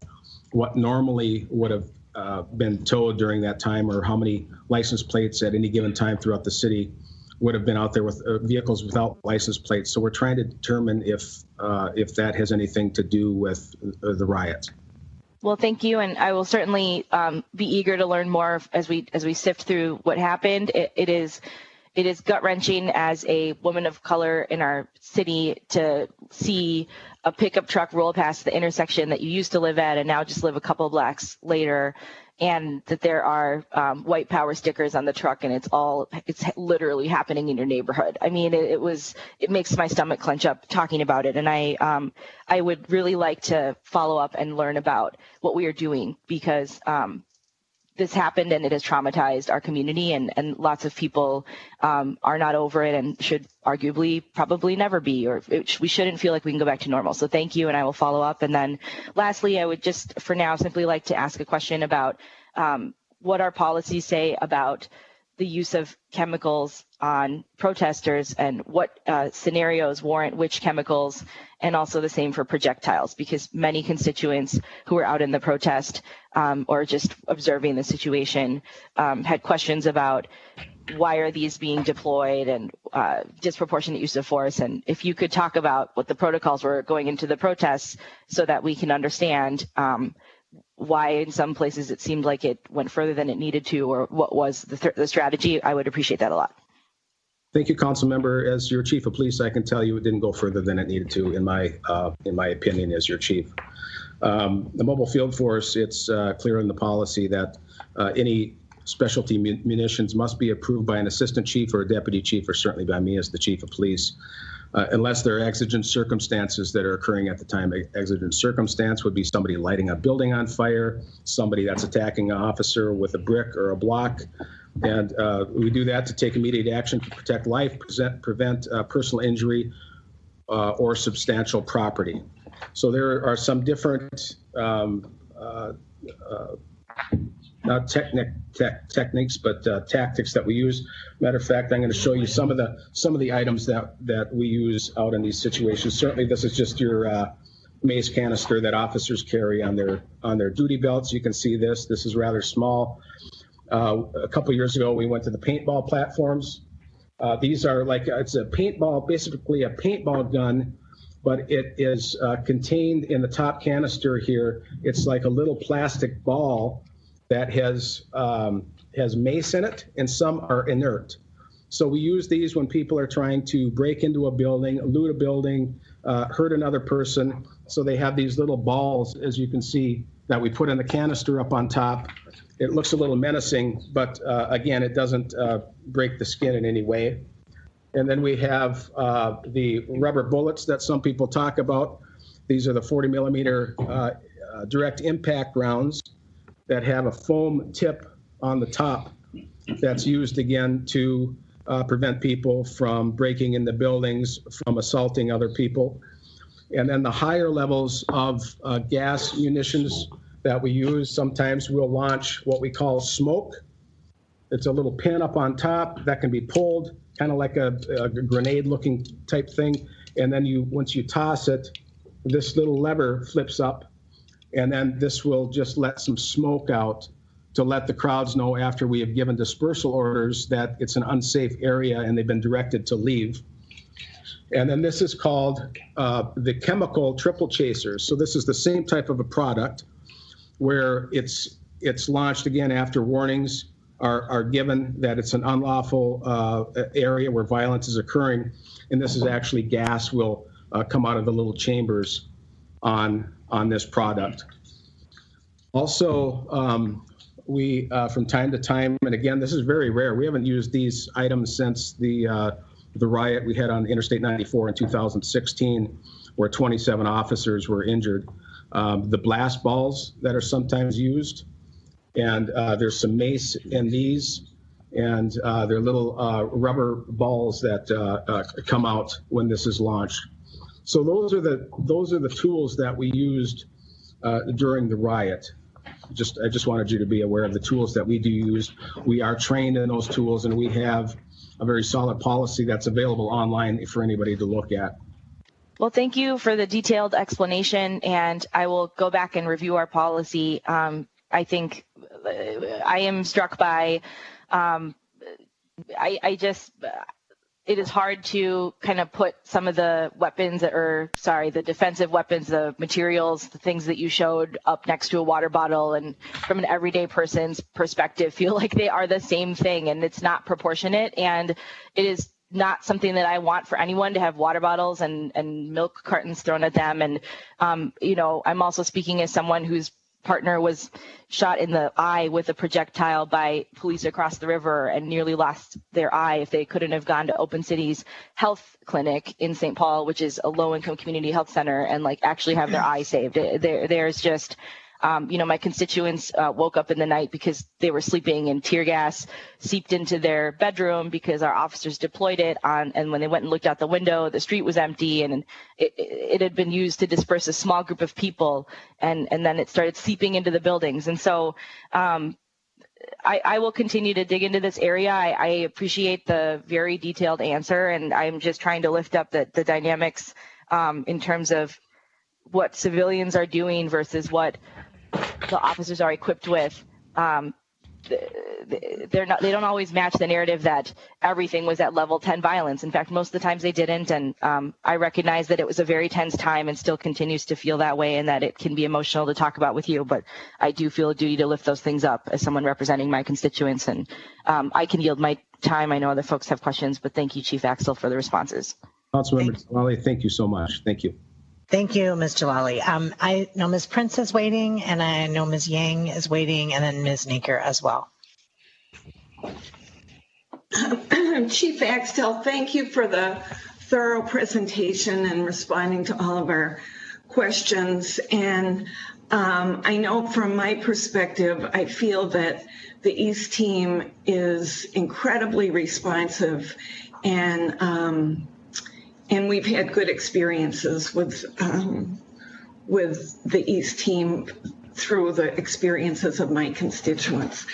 what normally would have been towed during that time, or how many license plates at any given time throughout the city would have been out there with vehicles without license plates. So we're trying to determine if that has anything to do with the riots. Well, thank you, and I will certainly be eager to learn more as we sift through what happened. It is gut-wrenching as a woman of color in our city to see a pickup truck roll past the intersection that you used to live at and now just live a couple of blocks later, and that there are white power stickers on the truck, and it's literally happening in your neighborhood. I mean, it makes my stomach clench up talking about it, and I would really like to follow up and learn about what we are doing, because this happened and it has traumatized our community, and lots of people are not over it and should arguably probably never be, or we shouldn't feel like we can go back to normal. So thank you, and I will follow up. And then lastly, I would just for now simply like to ask a question about what our policies say about the use of chemicals on protesters, and what scenarios warrant which chemicals, and also the same for projectiles, because many constituents who were out in the protest or just observing the situation had questions about why are these being deployed, and disproportionate use of force. And if you could talk about what the protocols were going into the protests so that we can understand why in some places it seemed like it went further than it needed to, or what was the strategy, I would appreciate that a lot. Thank you, Council Member. As your chief of police, I can tell you it didn't go further than it needed to, in my opinion, as your chief. The mobile field force, it's clear in the policy that any specialty munitions must be approved by an assistant chief or a deputy chief, or certainly by me as the chief of police, unless there are exigent circumstances that are occurring at the time. Exigent circumstance would be somebody lighting a building on fire, somebody that's attacking an officer with a brick or a block. And we do that to take immediate action to protect life, prevent personal injury, or substantial property. So there are some different not techniques, but tactics that we use. Matter of fact, I'm going to show you some of the items that we use out in these situations. Certainly, this is just your mace canister that officers carry on their duty belts. You can see this. This is rather small. A couple years ago, we went to the paintball platforms. These are it's a paintball, basically a paintball gun, but it is contained in the top canister here. It's like a little plastic ball that has mace in it, and some are inert. So we use these when people are trying to break into a building, loot a building, hurt another person. So they have these little balls, as you can see, that we put in the canister up on top. It looks a little menacing, but again, it doesn't break the skin in any way. And then we have the rubber bullets that some people talk about. These are the 40 millimeter direct impact rounds that have a foam tip on the top that's used again to prevent people from breaking into buildings, from assaulting other people. And then the higher levels of gas munitions that we use, sometimes we'll launch what we call smoke. It's a little pin up on top that can be pulled, kind of like a grenade looking type thing. And then once you toss it, this little lever flips up, and then this will just let some smoke out to let the crowds know after we have given dispersal orders that it's an unsafe area and they've been directed to leave. And then this is called the chemical triple chaser. So this is the same type of a product where it's launched again after warnings are given that it's an unlawful area where violence is occurring. And this is actually gas will come out of the little chambers on this product. Also, we from time to time, and again, this is very rare. We haven't used these items since the riot we had on Interstate 94 in 2016, where 27 officers were injured. The blast balls that are sometimes used, and there's some mace in these. and they're little rubber balls that come out when this is launched. So those are the tools that we used during the riot. I just wanted you to be aware of the tools that we do use. We are trained in those tools, and we have a very solid policy that's available online for anybody to look at. Well, thank you for the detailed explanation, and I will go back and review our policy. I think I am struck by, it is hard to kind of put some of the weapons, the defensive weapons, the materials, the things that you showed up next to a water bottle, and from an everyday person's perspective, feel like they are the same thing, and it's not proportionate, and it is not something that I want for anyone to have water bottles and milk cartons thrown at them. And, I'm also speaking as someone whose partner was shot in the eye with a projectile by police across the river and nearly lost their eye if they couldn't have gone to Open City's health clinic in St. Paul, which is a low-income community health center, and actually have their eye saved. There's just, my constituents woke up in the night because they were sleeping, and tear gas seeped into their bedroom because our officers deployed it and when they went and looked out the window, the street was empty, and it had been used to disperse a small group of people, and then it started seeping into the buildings. And so I will continue to dig into this area. I appreciate the very detailed answer, and I'm just trying to lift up the dynamics in terms of what civilians are doing versus what the officers are equipped with. They don't always match the narrative that everything was at level 10 violence. In fact, most of the times they didn't. And I recognize that it was a very tense time and still continues to feel that way, and that it can be emotional to talk about with you. But I do feel a duty to lift those things up as someone representing my constituents. And I can yield my time. I know other folks have questions, but thank you, Chief Axtell, for the responses. Councilmember Jalali, thank you so much. Thank you. Thank you, Ms. Jalali. I know Ms. Prince is waiting, and I know Ms. Yang is waiting, and then Ms. Naker as well. Chief Axtell, thank you for the thorough presentation and responding to all of our questions. And I know from my perspective, I feel that the East team is incredibly responsive, and we've had good experiences with the East team through the experiences of my constituents.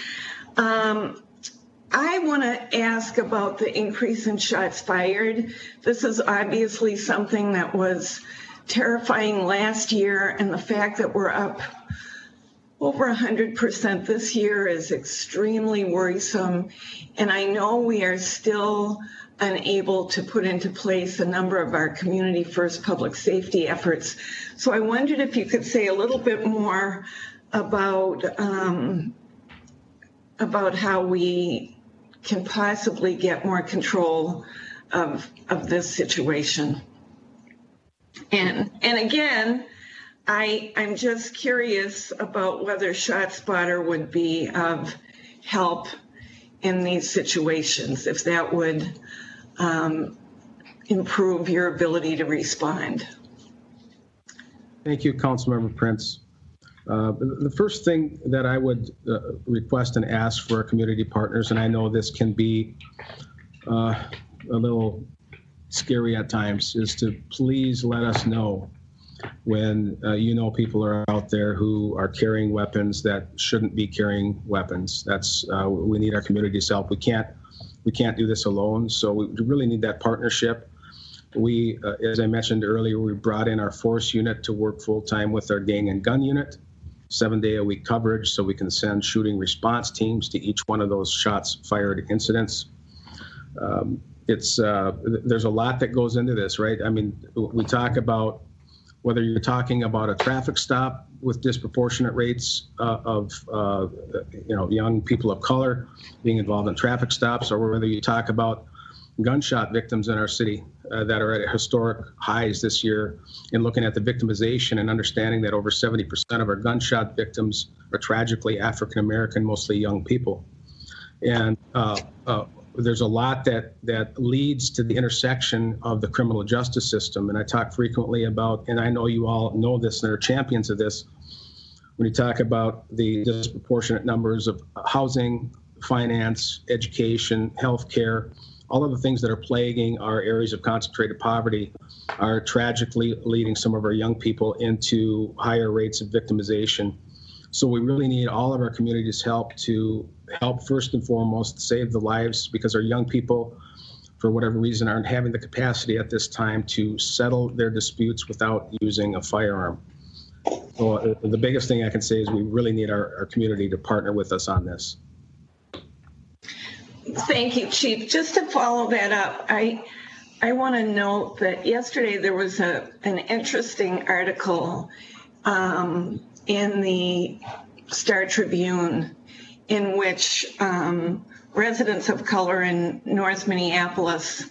I want to ask about the increase in shots fired. This is obviously something that was terrifying last year, and the fact that we're up over 100% this year is extremely worrisome. And I know we are still unable to put into place a number of our community first public safety efforts. So I wondered if you could say a little bit more about how we can possibly get more control of this situation. And again, I'm just curious about whether ShotSpotter would be of help in these situations, if that would improve your ability to respond. Thank you, Councilmember Prince. The first thing that I would request and ask for our community partners, and I know this can be a little scary at times, is to please let us know when people are out there who are carrying weapons that shouldn't be carrying weapons. That's we need our community's help. We can't do this alone. So we really need that partnership. We, as I mentioned earlier, we brought in our force unit to work full time with our gang and gun unit, 7-day-a-week coverage, so we can send shooting response teams to each one of those shots fired incidents. There's a lot that goes into this, right? I mean, we talk about whether you're talking about a traffic stop with disproportionate rates of young people of color being involved in traffic stops, or whether you talk about gunshot victims in our city that are at historic highs this year, and looking at the victimization and understanding that over 70% of our gunshot victims are tragically African American, mostly young people. And there's a lot that leads to the intersection of the criminal justice system. And I talk frequently about, and I know you all know this and are champions of this, when you talk about the disproportionate numbers of housing, finance, education, healthcare, all of the things that are plaguing our areas of concentrated poverty are tragically leading some of our young people into higher rates of victimization. So we really need all of our community's help to help first and foremost save the lives, because our young people, for whatever reason, aren't having the capacity at this time to settle their disputes without using a firearm. So the biggest thing I can say is we really need our community to partner with us on this. Thank you, Chief. Just to follow that up, I want to note that yesterday there was an interesting article in the Star Tribune in which residents of color in North Minneapolis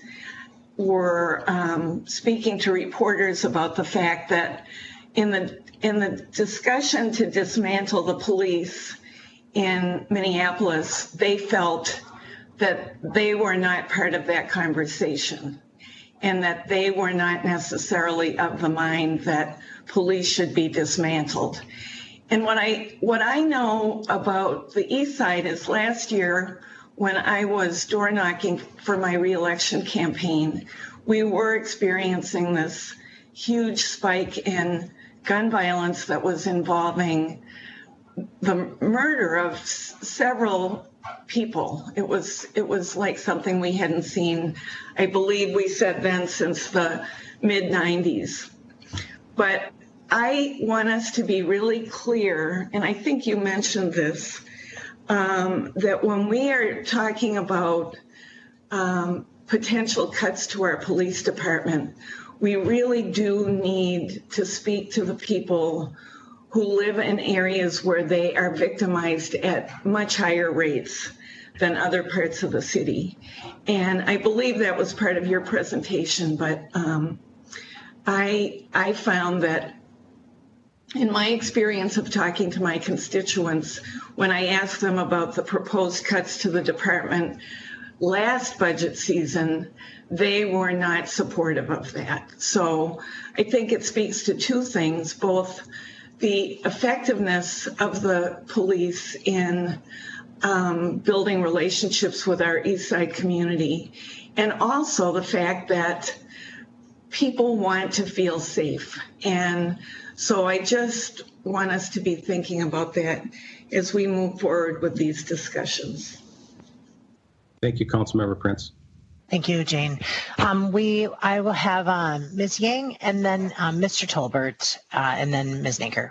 were speaking to reporters about the fact that in the discussion to dismantle the police in Minneapolis, they felt that they were not part of that conversation, and that they were not necessarily of the mind that police should be dismantled. And what I know about the East Side is last year, when I was door knocking for my reelection campaign, we were experiencing this huge spike in gun violence that was involving the murder of several people. It was like something we hadn't seen, I believe we said then, since the mid-90s. But I want us to be really clear, and I think you mentioned this, that when we are talking about potential cuts to our police department, we really do need to speak to the people who live in areas where they are victimized at much higher rates than other parts of the city. And I believe that was part of your presentation, but I found that in my experience of talking to my constituents, when I asked them about the proposed cuts to the department last budget season, they were not supportive of that. So I think it speaks to two things, both the effectiveness of the police in building relationships with our East Side community, and also the fact that people want to feel safe. And so I just want us to be thinking about that as we move forward with these discussions. Thank you, Councilmember Prince. Thank you, Jane. I will have Ms. Yang, and then Mr. Tolbert, and then Ms. Naker.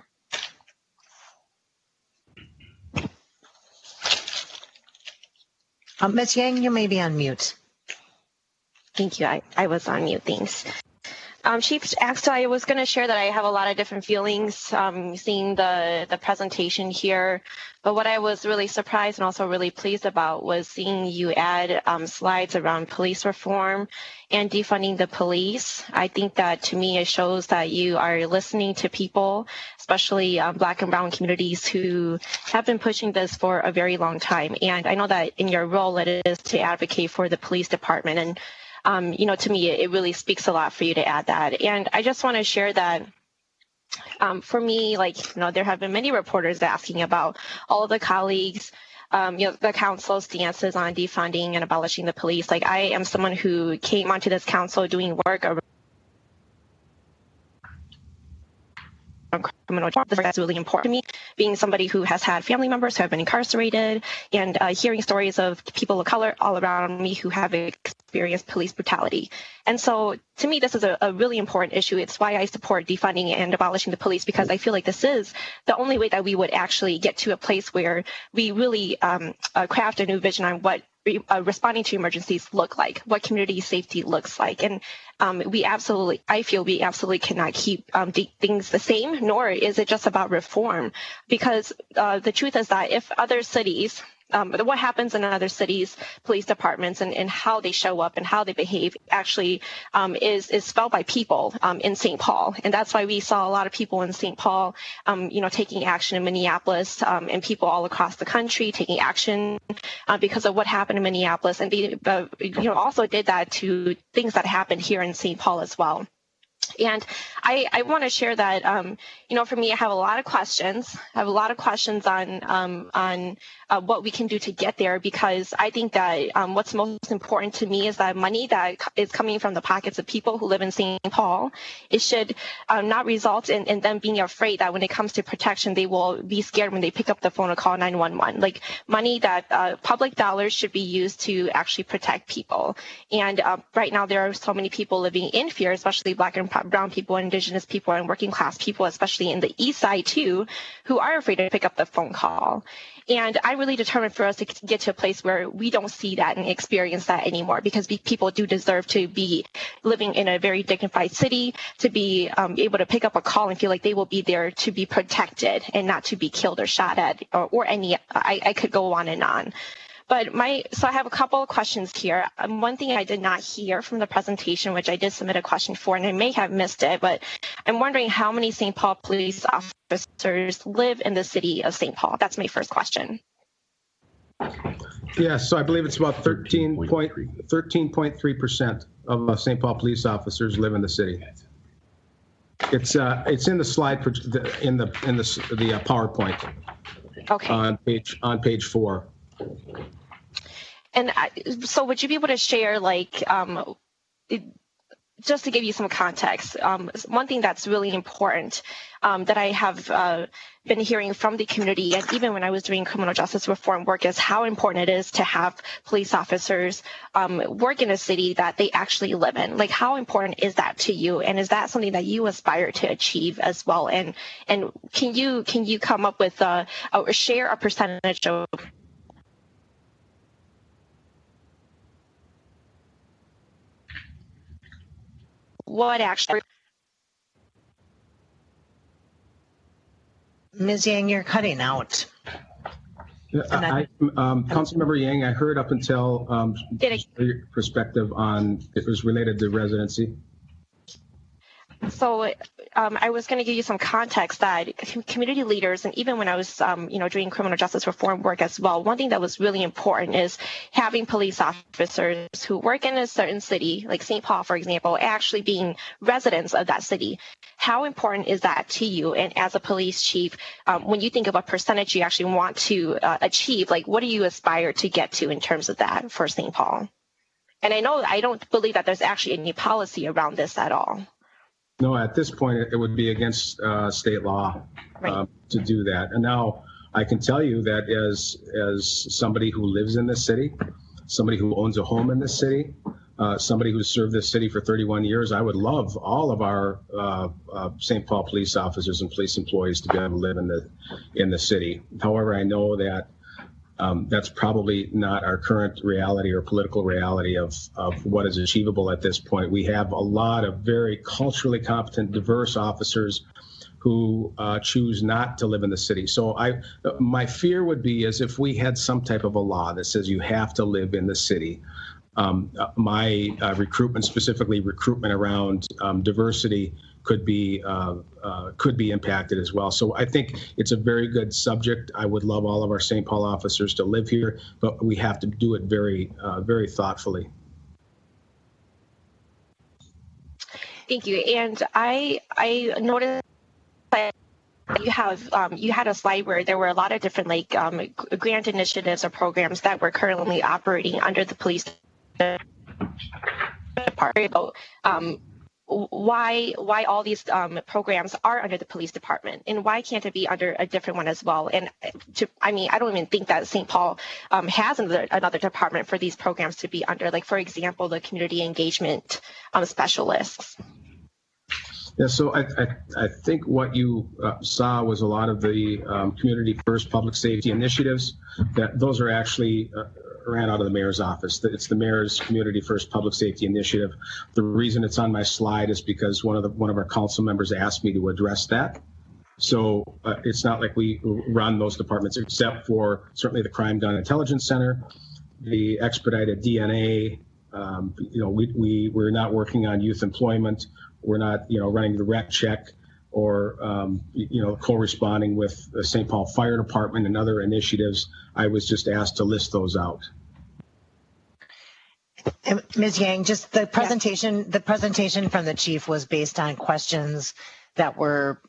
Ms. Yang, you may be on mute. Thank you. I was on mute. Thanks. Chief Axtell, I was going to share that I have a lot of different feelings seeing the presentation here. But what I was really surprised and also really pleased about was seeing you add slides around police reform and defunding the police. I think that, to me, it shows that you are listening to people, especially Black and Brown communities who have been pushing this for a very long time. And I know that in your role, it is to advocate for the police department. And to me, it really speaks a lot for you to add that. And I just want to share that for me, there have been many reporters asking about all of the colleagues, the council's stances on defunding and abolishing the police. I am someone who came onto this council doing work around criminal justice. That's really important to me, being somebody who has had family members who have been incarcerated, and hearing stories of people of color all around me who have experienced police brutality. And so to me, this is a really important issue. It's why I support defunding and abolishing the police, because I feel like this is the only way that we would actually get to a place where we really craft a new vision on what responding to emergencies look like, what community safety looks like. And I feel we absolutely cannot keep things the same, nor is it just about reform, because the truth is that if other cities, what happens in other cities' police departments and how they show up and how they behave actually is felt by people in St. Paul. And that's why we saw a lot of people in St. Paul, taking action in Minneapolis, and people all across the country taking action because of what happened in Minneapolis. And they also did that to things that happened here in St. Paul as well. And I want to share that, for me, I have a lot of questions. I have a lot of questions on what we can do to get there, because I think that what's most important to me is that money that is coming from the pockets of people who live in St. Paul, it should not result in them being afraid that when it comes to protection, they will be scared when they pick up the phone and call 911. Like, money that public dollars should be used to actually protect people. And right now, there are so many people living in fear, especially Black and brown people, Indigenous people, and working class people, especially in the East Side too, who are afraid to pick up the phone call. And I'm really determined for us to get to a place where we don't see that and experience that anymore, because people do deserve to be living in a very dignified city, to be able to pick up a call and feel like they will be there to be protected and not to be killed or shot at, or any, I could go on and on. But so I have a couple of questions here. One thing I did not hear from the presentation, which I did submit a question for, and I may have missed it, but I'm wondering how many St. Paul police officers live in the city of St. Paul? That's my first question. Yeah, so I believe it's about 13.3% of St. Paul police officers live in the city. It's in the slide in the PowerPoint. Okay. On page 4. And so would you be able to share, like, just to give you some context, one thing that's really important that I have been hearing from the community, and even when I was doing criminal justice reform work, is how important it is to have police officers work in a city that they actually live in. Like, how important is that to you? And is that something that you aspire to achieve as well? And can you come up with share a percentage of what actually? Ms. Yang, you're cutting out. Councilmember Yang, I heard up until your perspective on it was related to residency. So I was going to give you some context that community leaders, and even when I was, doing criminal justice reform work as well, one thing that was really important is having police officers who work in a certain city, like St. Paul, for example, actually being residents of that city. How important is that to you? And as a police chief, when you think of a percentage you actually want to achieve, like, what do you aspire to get to in terms of that for St. Paul? And I don't believe that there's actually any policy around this at all. No, at this point, it would be against state law to do that. And now I can tell you that as somebody who lives in this city, somebody who owns a home in this city, somebody who's served this city for 31 years, I would love all of our St. Paul police officers and police employees to be able to live in the city. However, I know that that's probably not our current reality or political reality of what is achievable at this point. We have a lot of very culturally competent, diverse officers who choose not to live in the city. So my fear would be is if we had some type of a law that says you have to live in the city. My recruitment, specifically recruitment around diversity, could be impacted as well. So I think it's a very good subject. I would love all of our St. Paul officers to live here, but we have to do it very, very thoughtfully. Thank you. And I noticed that you had a slide where there were a lot of different grant initiatives or programs that were currently operating under the police department. Why all these programs are under the police department, and why can't it be under a different one as well? And I don't even think that St. Paul has another department for these programs to be under, like, for example, the community engagement specialists. Yeah, so I think what you saw was a lot of the community first public safety initiatives. Those are actually ran out of the mayor's office. It's the mayor's community first public safety initiative. The reason it's on my slide is because one of our council members asked me to address that. So it's not like we run those departments, except for certainly the Crime Gun Intelligence Center, the expedited DNA. We're not working on youth employment. We're not, running the rec check or, co-responding with the St. Paul Fire Department and other initiatives. I was just asked to list those out. And Ms. Yang, just the presentation from the chief was based on questions that were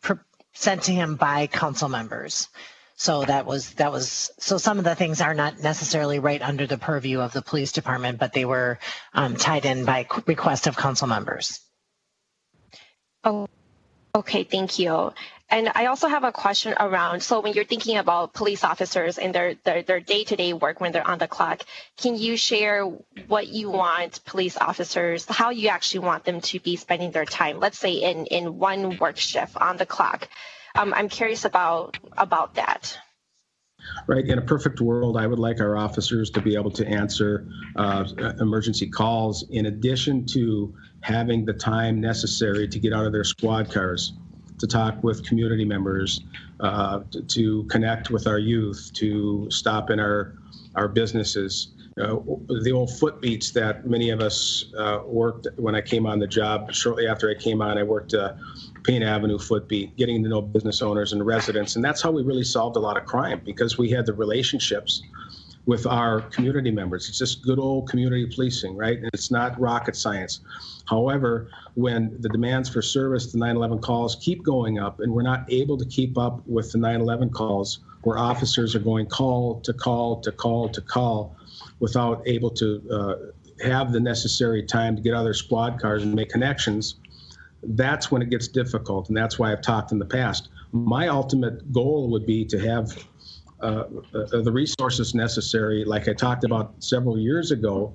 sent to him by council members. So so some of the things are not necessarily right under the purview of the police department, but they were tied in by request of council members. Oh, okay, thank you. And I also have a question around, so when you're thinking about police officers and their day-to-day work when they're on the clock, can you share what you want police officers, how you actually want them to be spending their time, let's say in one work shift on the clock? I'm curious about that. Right. In a perfect world, I would like our officers to be able to answer emergency calls in addition to having the time necessary to get out of their squad cars, to talk with community members, to connect with our youth, to stop in our businesses. The old foot beats that many of us worked when I came on the job. Shortly after I came on, I worked Payne Avenue foot beat, getting to know business owners and residents. And that's how we really solved a lot of crime, because we had the relationships with our community members. It's just good old community policing, right? And it's not rocket science. However, when the demands for service, the 911 calls keep going up, and we're not able to keep up with the 911 calls, where officers are going call to call to call to call without able to have the necessary time to get out of their squad cars and make connections, that's when it gets difficult. And that's why I've talked in the past. My ultimate goal would be to have the resources necessary, like I talked about several years ago,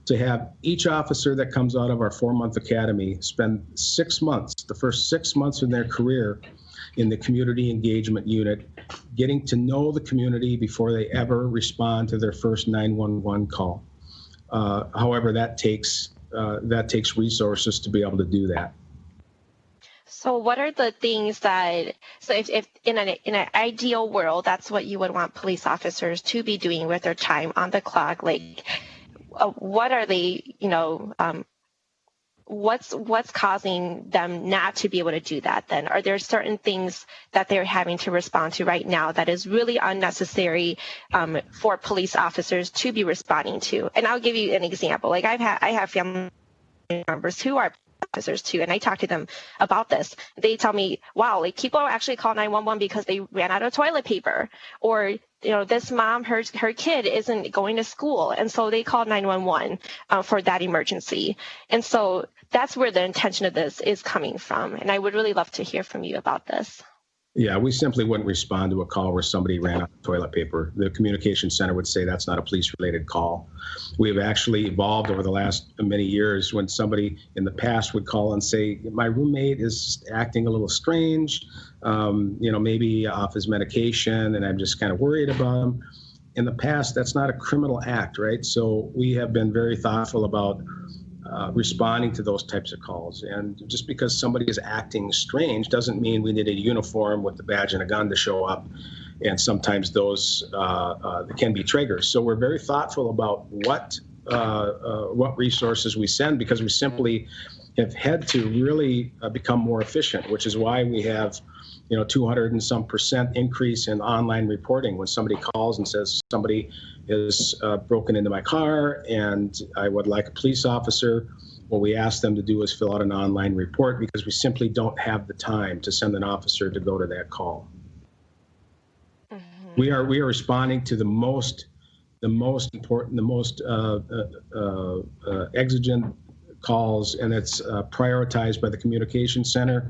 to have each officer that comes out of our 4-month academy spend 6 months, the first 6 months of their career, in the community engagement unit, getting to know the community before they ever respond to their first 911 call. However, that takes resources to be able to do that. So what are the things that, so if in an ideal world, that's what you would want police officers to be doing with their time on the clock, like what are they, what's causing them not to be able to do that then? Are there certain things that they're having to respond to right now that is really unnecessary for police officers to be responding to? And I'll give you an example. Like I have family members who are officers too, and I talk to them about this. They tell me, wow, like people actually call 911 because they ran out of toilet paper, or this mom, her kid isn't going to school, and so they called 911 for that emergency. And so that's where the intention of this is coming from, and I would really love to hear from you about this. Yeah, we simply wouldn't respond to a call where somebody ran out of toilet paper. The communication center would say that's not a police-related call. We've actually evolved over the last many years when somebody in the past would call and say, my roommate is acting a little strange, maybe off his medication, and I'm just kind of worried about him. In the past, that's not a criminal act, right? So we have been very thoughtful about responding to those types of calls. And just because somebody is acting strange doesn't mean we need a uniform with the badge and a gun to show up. And sometimes those can be triggers. So we're very thoughtful about what resources we send, because we simply have had to really become more efficient, which is why we have 200 and some % increase in online reporting. When somebody calls and says somebody is broken into my car and I would like a police officer, what we ask them to do is fill out an online report, because we simply don't have the time to send an officer to go to that call. Mm-hmm. We are responding to the most important, the most exigent calls, and it's prioritized by the communication center.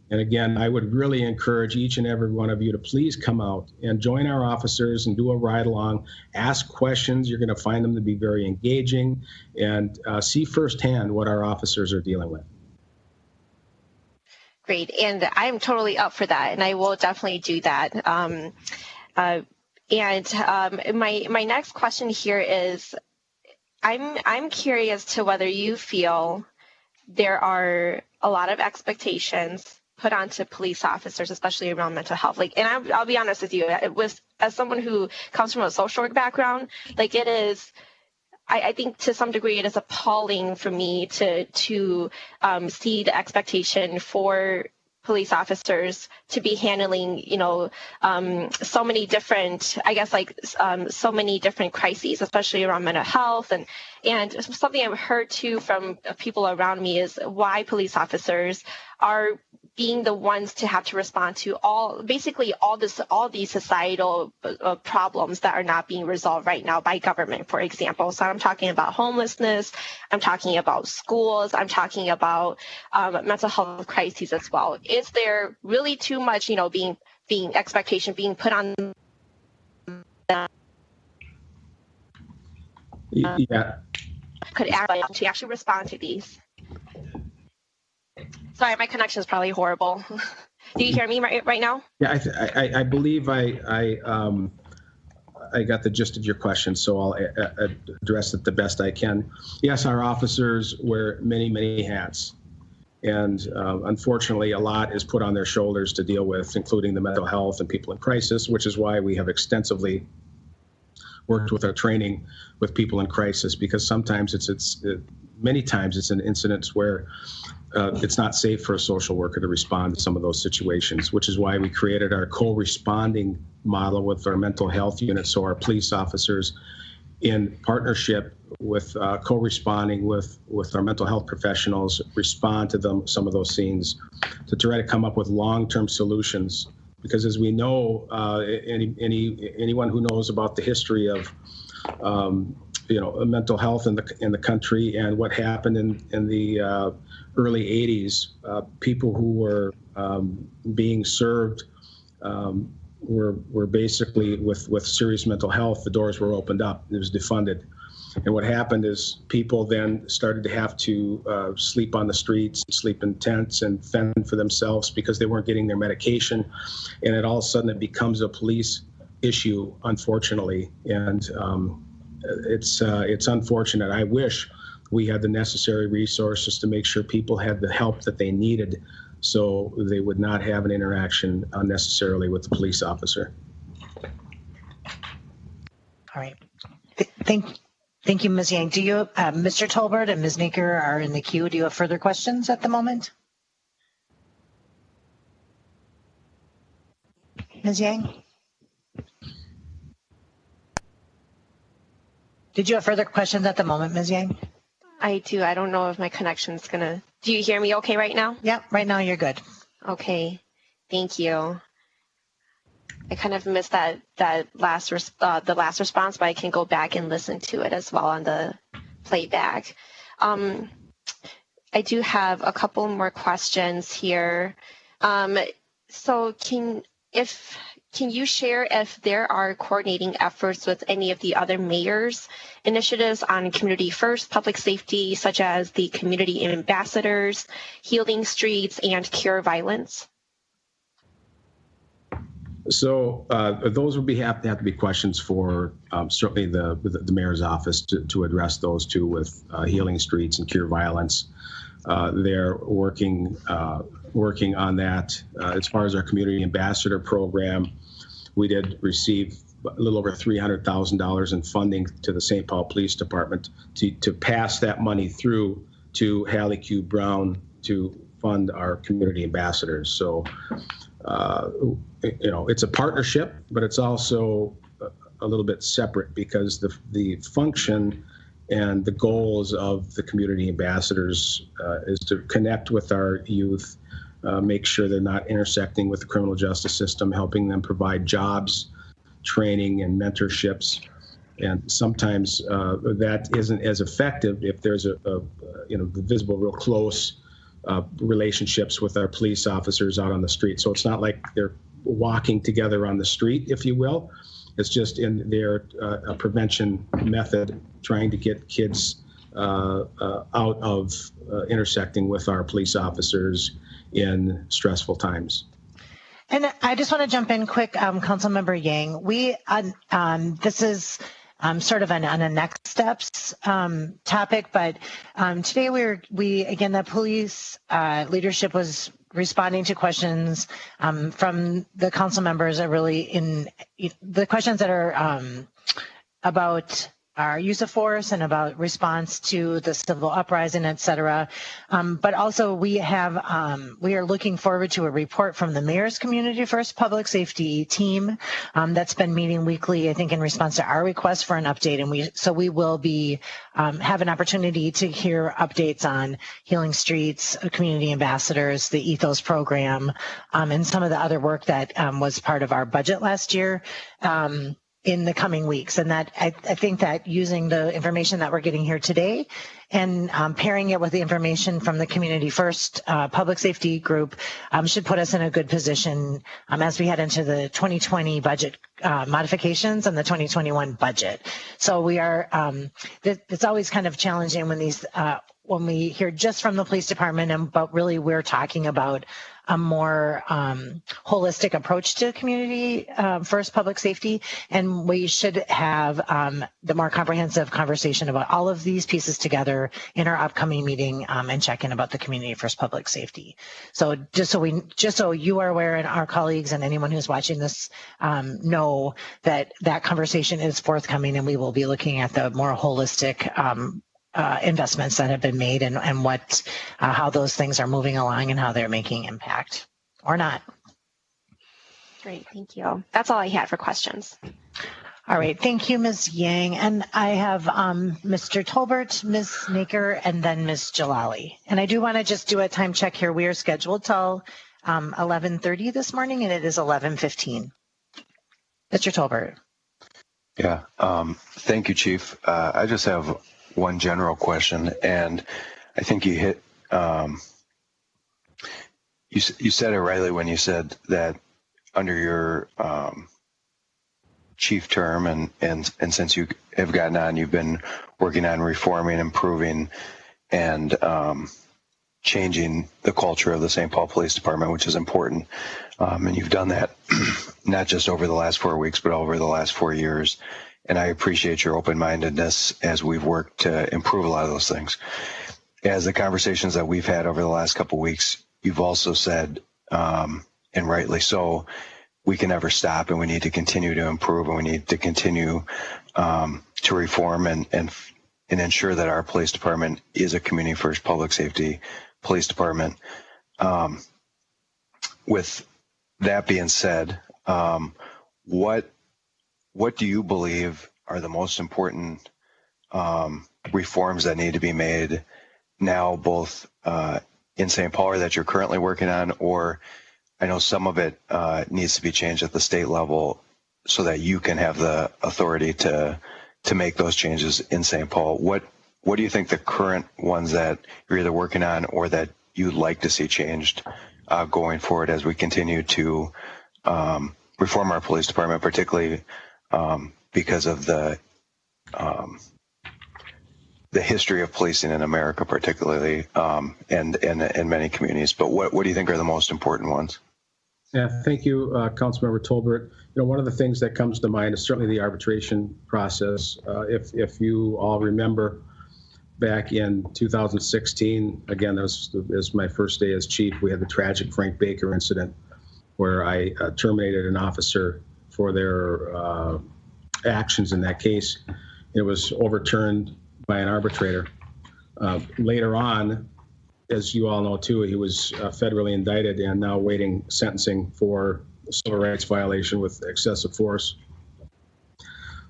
And again, I would really encourage each and every one of you to please come out and join our officers and do a ride along, ask questions. You're going to find them to be very engaging, and see firsthand what our officers are dealing with. Great. And I'm totally up for that, and I will definitely do that. My next question here is, I'm curious to whether you feel there are a lot of expectations put onto police officers, especially around mental health. And I'll be honest with you, as someone who comes from a social work background, it is, I think to some degree it is appalling for me to see the expectation for police officers to be handling, so many different, so many different crises, especially around mental health. And something I've heard too from people around me is why police officers are being the ones to have to respond to all these societal problems that are not being resolved right now by government, for example. So I'm talking about homelessness, I'm talking about schools, I'm talking about mental health crises as well. Is there really too much, expectation being put on them? Yeah. Could to actually respond to these. Sorry, my connection is probably horrible. Do you hear me right now? Yeah, I believe I got the gist of your question, so I'll address it the best I can. Yes, our officers wear many, many hats, and unfortunately, a lot is put on their shoulders to deal with, including the mental health and people in crisis, which is why we have extensively worked with our training with people in crisis, because sometimes many times it's an incident where it's not safe for a social worker to respond to some of those situations, which is why we created our co-responding model with our mental health unit. So our police officers, in partnership with co-responding with our mental health professionals, respond to some of those scenes to try to come up with long-term solutions. Because as we know, anyone who knows about the history of mental health in the country and what happened in the early 80s, people who were being served were basically with serious mental health. The doors were opened up. It was defunded. And what happened is people then started to have to sleep on the streets, sleep in tents, and fend for themselves because they weren't getting their medication. And it all of a sudden it becomes a police issue, unfortunately. And it's unfortunate. I wish we had the necessary resources to make sure people had the help that they needed so they would not have an interaction unnecessarily with the police officer. All right. Thank you, Ms. Yang. Do you, Mr. Tolbert and Ms. Naker are in the queue. Do you have further questions at the moment? Ms. Yang? Did you have further questions at the moment, Ms. Yang? I do. I don't know if my connection's gonna. Do you hear me okay right now? Yeah, right now you're good. Okay. Thank you. I kind of missed the last response, but I can go back and listen to it as well on the playback. I do have a couple more questions here. So can you share if there are coordinating efforts with any of the other mayors' initiatives on community first public safety, such as the community ambassadors, Healing Streets, and Cure Violence? So those would have to be questions for certainly the mayor's office to address those two with Healing Streets and Cure Violence. They're working on that. As far as our community ambassador program, we did receive a little over $300,000 in funding to the St. Paul Police Department to pass that money through to Hallie Q. Brown to fund our community ambassadors. So, it's a partnership, but it's also a little bit separate because the function and the goals of the community ambassadors is to connect with our youth, make sure they're not intersecting with the criminal justice system, helping them provide jobs, training, and mentorships. And sometimes that isn't as effective if there's a visible, real close relationships with our police officers out on the street. So it's not like they're walking together on the street, if you will. It's just in their prevention method, trying to get kids out of intersecting with our police officers in stressful times. And I just want to jump in quick, Councilmember Yang. This is sort of on a next steps topic, but today again, the police leadership was responding to questions from the council members are really in the questions that are about our use of force and about response to the civil uprising, et cetera. But also we are looking forward to a report from the Mayor's Community First Public Safety team that's been meeting weekly, I think, in response to our request for an update. And we will be have an opportunity to hear updates on Healing Streets, community ambassadors, the Ethos program, and some of the other work that was part of our budget last year. In the coming weeks. And that I think that using the information that we're getting here today and pairing it with the information from the Community First Public Safety Group should put us in a good position as we head into the 2020 budget modifications and the 2021 budget. So we are, it's always kind of challenging when we hear just from the police department, but really we're talking about a more holistic approach to community first public safety. And we should have the more comprehensive conversation about all of these pieces together in our upcoming meeting and check in about the community first public safety. So just so you are aware and our colleagues and anyone who's watching this know that conversation is forthcoming, and we will be looking at the more holistic investments that have been made and how those things are moving along and how they're making impact or not. Great, thank you. That's all I had for questions. All right, thank you, Ms. Yang. And I have Mr. Tolbert, Ms. Naker, and then Ms. Jalali. And I do want to just do a time check here. We are scheduled till 11:30 this morning, and it is 11:15. Mr. Tolbert. Yeah, thank you, Chief. I just have one general question, and I think you hit, you said it rightly when you said that under your chief term and since you have gotten on, you've been working on reforming, improving, and changing the culture of the St. Paul Police Department, which is important. And you've done that not just over the last 4 weeks, but over the last 4 years. And I appreciate your open-mindedness as we've worked to improve a lot of those things. As the conversations that we've had over the last couple of weeks, you've also said, and rightly so, we can never stop, and we need to continue to improve, and we need to continue to reform and ensure that our police department is a community first public safety police department. With that being said, what do you believe are the most important reforms that need to be made now, both in St. Paul or that you're currently working on, or I know some of it needs to be changed at the state level so that you can have the authority to make those changes in St. Paul. What do you think the current ones that you're either working on or that you'd like to see changed going forward as we continue to reform our police department, particularly because of the history of policing in America, particularly, and in many communities. But what do you think are the most important ones? Yeah, thank you, Councilmember Tolbert. You know, one of the things that comes to mind is certainly the arbitration process. If you all remember, back in 2016, again, this was my first day as chief, we had the tragic Frank Baker incident where I terminated an officer for their actions in that case. It was overturned by an arbitrator. Later on, as you all know too, he was federally indicted and now waiting sentencing for a civil rights violation with excessive force.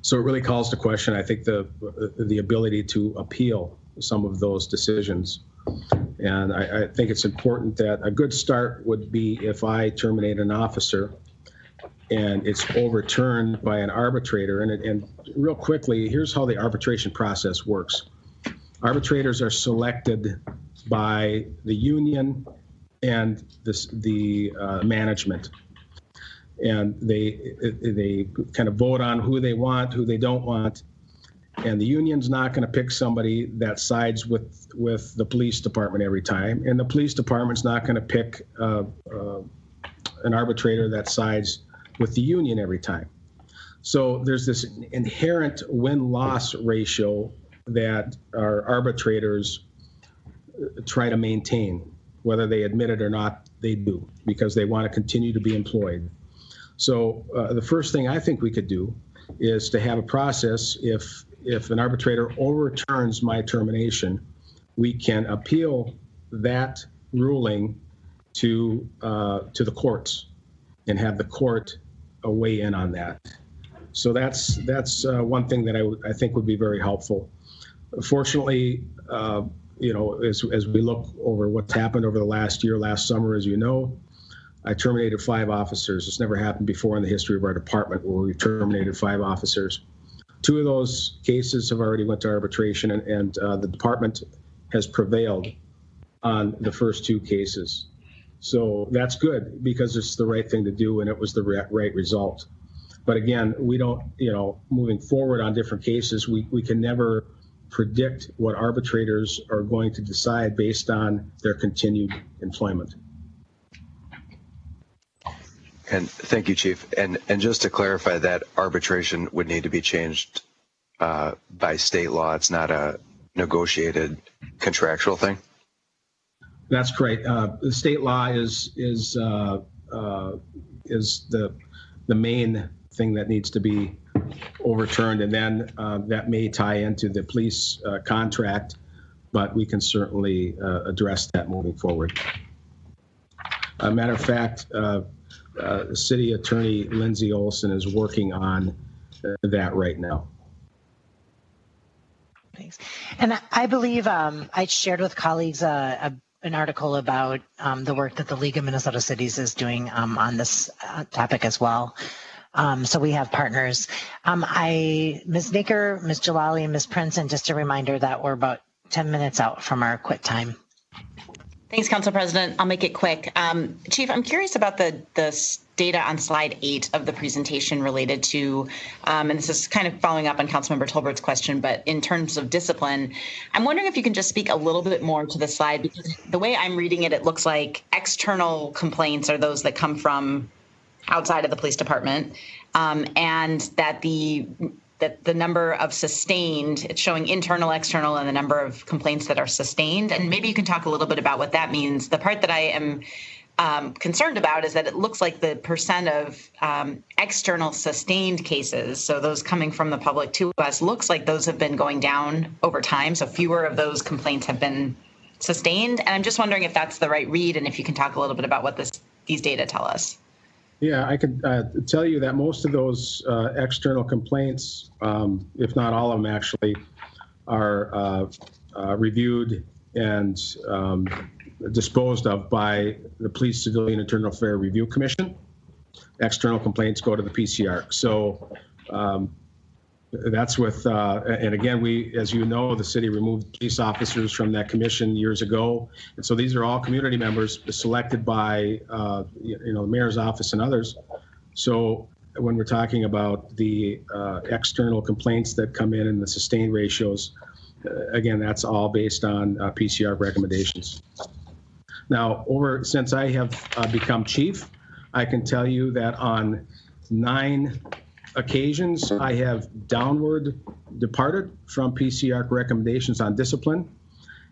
So it really calls to question, I think, the ability to appeal some of those decisions. And I think it's important that a good start would be if I terminate an officer and it's overturned by an arbitrator. And real quickly, here's how the arbitration process works. Arbitrators are selected by the union and the management. And they kind of vote on who they want, who they don't want. And the union's not going to pick somebody that sides with the police department every time. And the police department's not going to pick an arbitrator that sides with the union every time. So there's this inherent win-loss ratio that our arbitrators try to maintain. Whether they admit it or not, they do, because they want to continue to be employed. So the first thing I think we could do is to have a process, if if an arbitrator overturns my termination, we can appeal that ruling to the courts and have the court weigh in on that. So that's one thing that I think would be very helpful. Fortunately, you know, as we look over what's happened over the last year, last summer, as you know, I terminated 5 officers. It's never happened before in the history of our department where we terminated 5 officers. 2 of those cases have already went to arbitration, and the department has prevailed on the first 2 cases. So that's good because it's the right thing to do and it was the right result. But again, we don't, you know, moving forward on different cases, we can never predict what arbitrators are going to decide based on their continued employment. And thank you, Chief. And just to clarify, that arbitration would need to be changed by state law. It's not a negotiated contractual thing. That's correct. The state law is the main thing that needs to be overturned, and then that may tie into the police contract, but we can certainly address that moving forward. A matter of fact, City Attorney Lindsay Olson is working on that right now. Thanks. And I believe I shared with colleagues an article about the work that the League of Minnesota Cities is doing on this topic as well. So we have partners. Ms. Naker, Ms. Jalali, and Ms. Prince, and just a reminder that we're about 10 minutes out from our quit time. Thanks, Council President. I'll make it quick. Chief, I'm curious about the data on slide 8 of the presentation related to, and this is kind of following up on Councilmember Tolbert's question, but in terms of discipline, I'm wondering if you can just speak a little bit more to the slide, because the way I'm reading it, it looks like external complaints are those that come from outside of the police department, and that the number of sustained, it's showing internal, external, and the number of complaints that are sustained. And maybe you can talk a little bit about what that means. The part that I am concerned about is that it looks like the percent of external sustained cases, so those coming from the public to us, looks like those have been going down over time. So fewer of those complaints have been sustained. And I'm just wondering if that's the right read and if you can talk a little bit about what these data tell us. Yeah, I could tell you that most of those external complaints, if not all of them actually, are reviewed and disposed of by the Police Civilian Internal Affair Review Commission. External complaints go to the PCR. So that's with, and again, we, as you know, the city removed police officers from that commission years ago. And so these are all community members selected by, the mayor's office and others. So when we're talking about the external complaints that come in and the sustained ratios, again, that's all based on PCR recommendations. Now, since I have become chief, I can tell you that on 9 occasions, I have downward departed from PCR recommendations on discipline.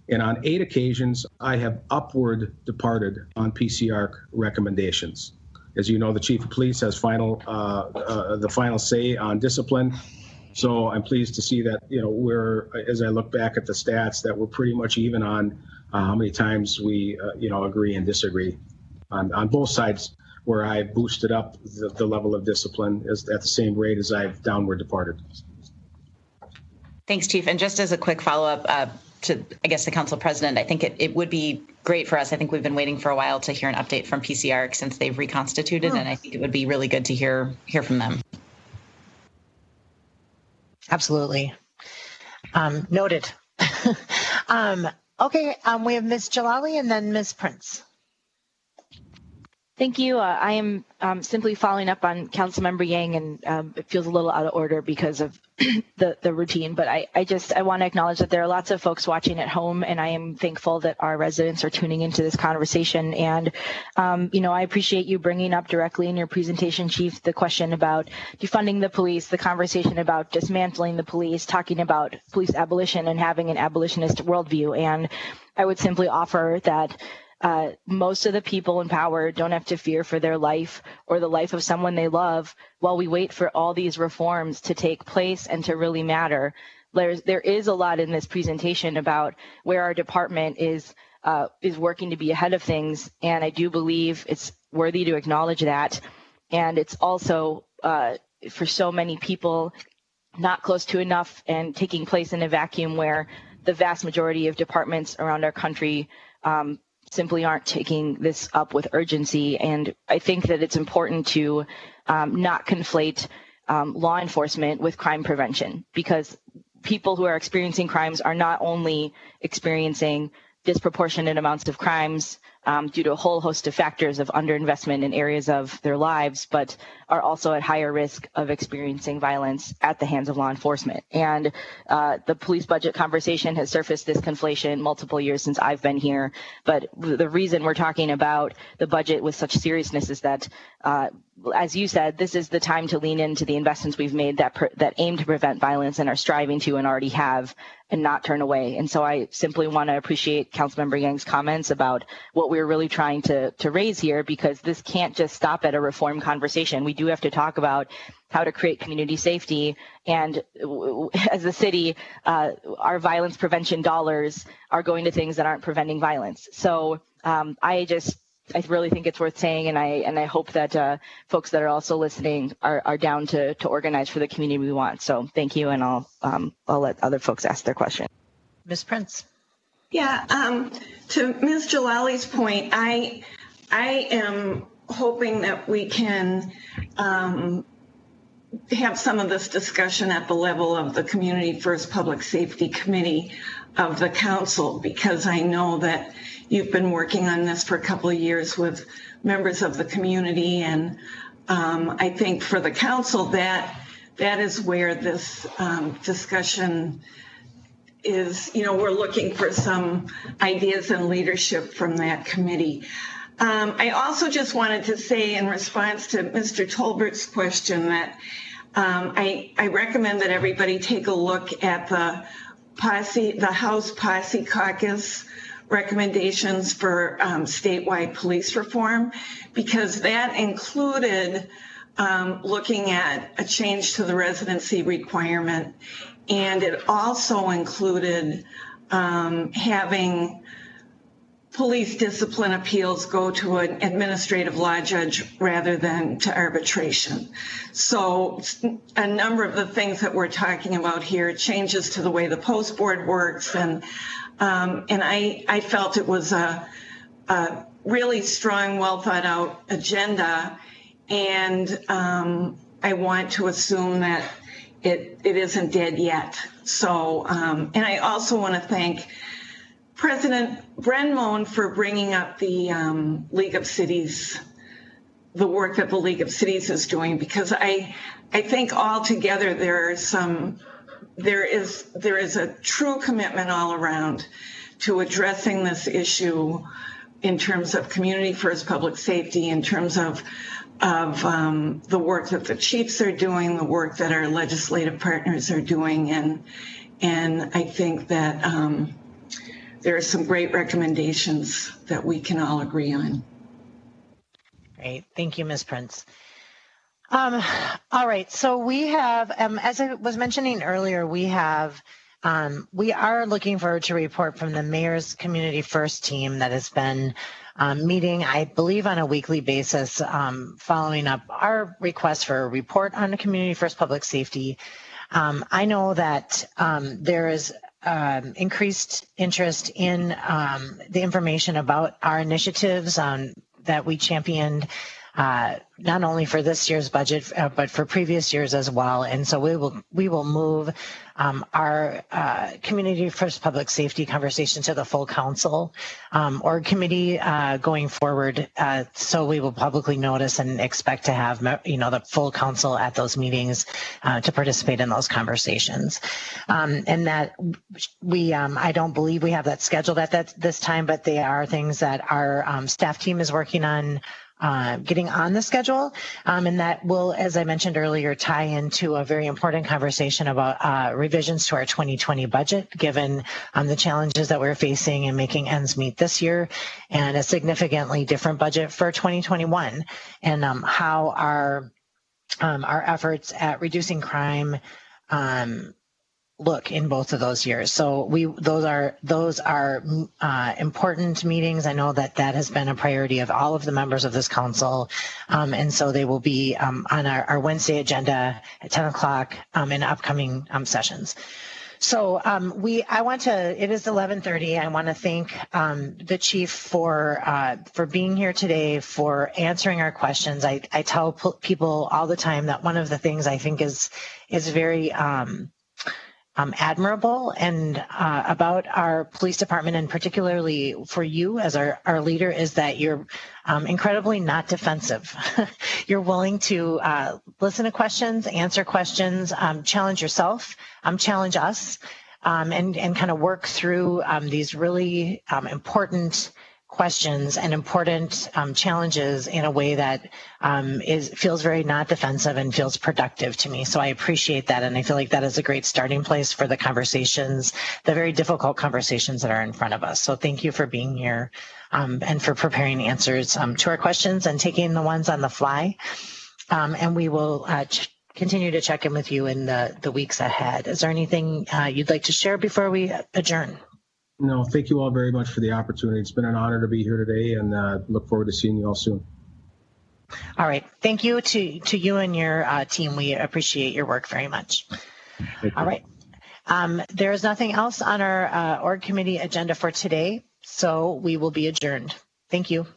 And on 8 occasions, I have upward departed on PCR recommendations. As you know, the chief of police has the final say on discipline. So I'm pleased to see that, we're, as I look back at the stats, that we're pretty much even on how many times we, agree and disagree on both sides, where I boosted up the level of discipline at the same rate as I've downward departed. Thanks, Chief. And just as a quick follow-up to, I guess, the Council President, I think it would be great for us. I think we've been waiting for a while to hear an update from PCR since they've reconstituted, and I think it would be really good to hear from them. Absolutely. Noted. Okay, we have Ms. Jalali and then Ms. Prince. Thank you. I am simply following up on Councilmember Yang, and it feels a little out of order because of the routine, but I want to acknowledge that there are lots of folks watching at home, and I am thankful that our residents are tuning into this conversation. And, I appreciate you bringing up directly in your presentation, Chief, the question about defunding the police, the conversation about dismantling the police, talking about police abolition and having an abolitionist worldview. And I would simply offer that most of the people in power don't have to fear for their life or the life of someone they love while we wait for all these reforms to take place and to really matter. there is a lot in this presentation about where our department is working to be ahead of things, and I do believe it's worthy to acknowledge that. And it's also for so many people not close to enough and taking place in a vacuum where the vast majority of departments around our country simply aren't taking this up with urgency. And I think that it's important to not conflate law enforcement with crime prevention, because people who are experiencing crimes are not only experiencing disproportionate amounts of crimes due to a whole host of factors of underinvestment in areas of their lives, but are also at higher risk of experiencing violence at the hands of law enforcement. And the police budget conversation has surfaced this conflation multiple years since I've been here. But the reason we're talking about the budget with such seriousness is that, as you said, this is the time to lean into the investments we've made that aim to prevent violence and are striving to and already have, and not turn away. And so I simply want to appreciate Councilmember Yang's comments about what we're really trying to raise here, because this can't just stop at a reform conversation. We do have to talk about how to create community safety. And as a city, our violence prevention dollars are going to things that aren't preventing violence. So I really think it's worth saying, and I hope that folks that are also listening are down to organize for the community we want. So thank you, and I'll let other folks ask their question. Ms. Prince. Yeah, to Ms. Jalali's point, I am hoping that we can have some of this discussion at the level of the Community First Public Safety Committee of the council, because I know that you've been working on this for a couple of years with members of the community. And I think for the council, that is where this discussion is, we're looking for some ideas and leadership from that committee. I also just wanted to say, in response to Mr. Tolbert's question, that I recommend that everybody take a look at the House Posse Caucus recommendations for statewide police reform, because that included looking at a change to the residency requirement, and it also included having police discipline appeals go to an administrative law judge rather than to arbitration. So a number of the things that we're talking about here, changes to the way the post board works, and I felt it was a really strong, well thought out agenda, and I want to assume that it isn't dead yet. So, and I also want to thank President Brenmoen for bringing up the League of Cities, the work that the League of Cities is doing, because I think altogether there is a true commitment all around to addressing this issue in terms of community first public safety, in terms of the work that the chiefs are doing, the work that our legislative partners are doing, and I think that there are some great recommendations that we can all agree on. Great. Thank you, Ms. Prince. All right. So we have, as I was mentioning earlier, we are looking forward to a report from the Mayor's Community First team that has been meeting, I believe, on a weekly basis, following up our request for a report on the Community First Public Safety. I know that there is increased interest in the information about our initiatives that we championed, not only for this year's budget, but for previous years as well. And so we will move our Community First Public Safety conversation to the full council or committee going forward. So we will publicly notice and expect to have the full council at those meetings to participate in those conversations. And that I don't believe we have that scheduled at this time, but they are things that our staff team is working on getting on the schedule, and that will, as I mentioned earlier, tie into a very important conversation about revisions to our 2020 budget, given the challenges that we're facing in making ends meet this year, and a significantly different budget for 2021, and how our efforts at reducing crime look in both of those years. So those are important meetings. I know that has been a priority of all of the members of this council. And so they will be on our Wednesday agenda at 10 o'clock in upcoming sessions. So it is 11:30. I want to thank the chief for being here today, for answering our questions. I tell people all the time that one of the things I think is very admirable and about our police department, and particularly for you as our leader, is that you're incredibly not defensive. You're willing to listen to questions, answer questions, challenge yourself, challenge us, and kind of work through these really important questions and important challenges in a way that feels very not defensive and feels productive to me. So I appreciate that, and I feel like that is a great starting place for the conversations, the very difficult conversations that are in front of us. So thank you for being here and for preparing answers to our questions and taking the ones on the fly. And we will continue to check in with you in the weeks ahead. Is there anything you'd like to share before we adjourn? No, thank you all very much for the opportunity. It's been an honor to be here today, and look forward to seeing you all soon. All right. Thank you to you and your team. We appreciate your work very much. All right. There is nothing else on our org committee agenda for today, so we will be adjourned. Thank you.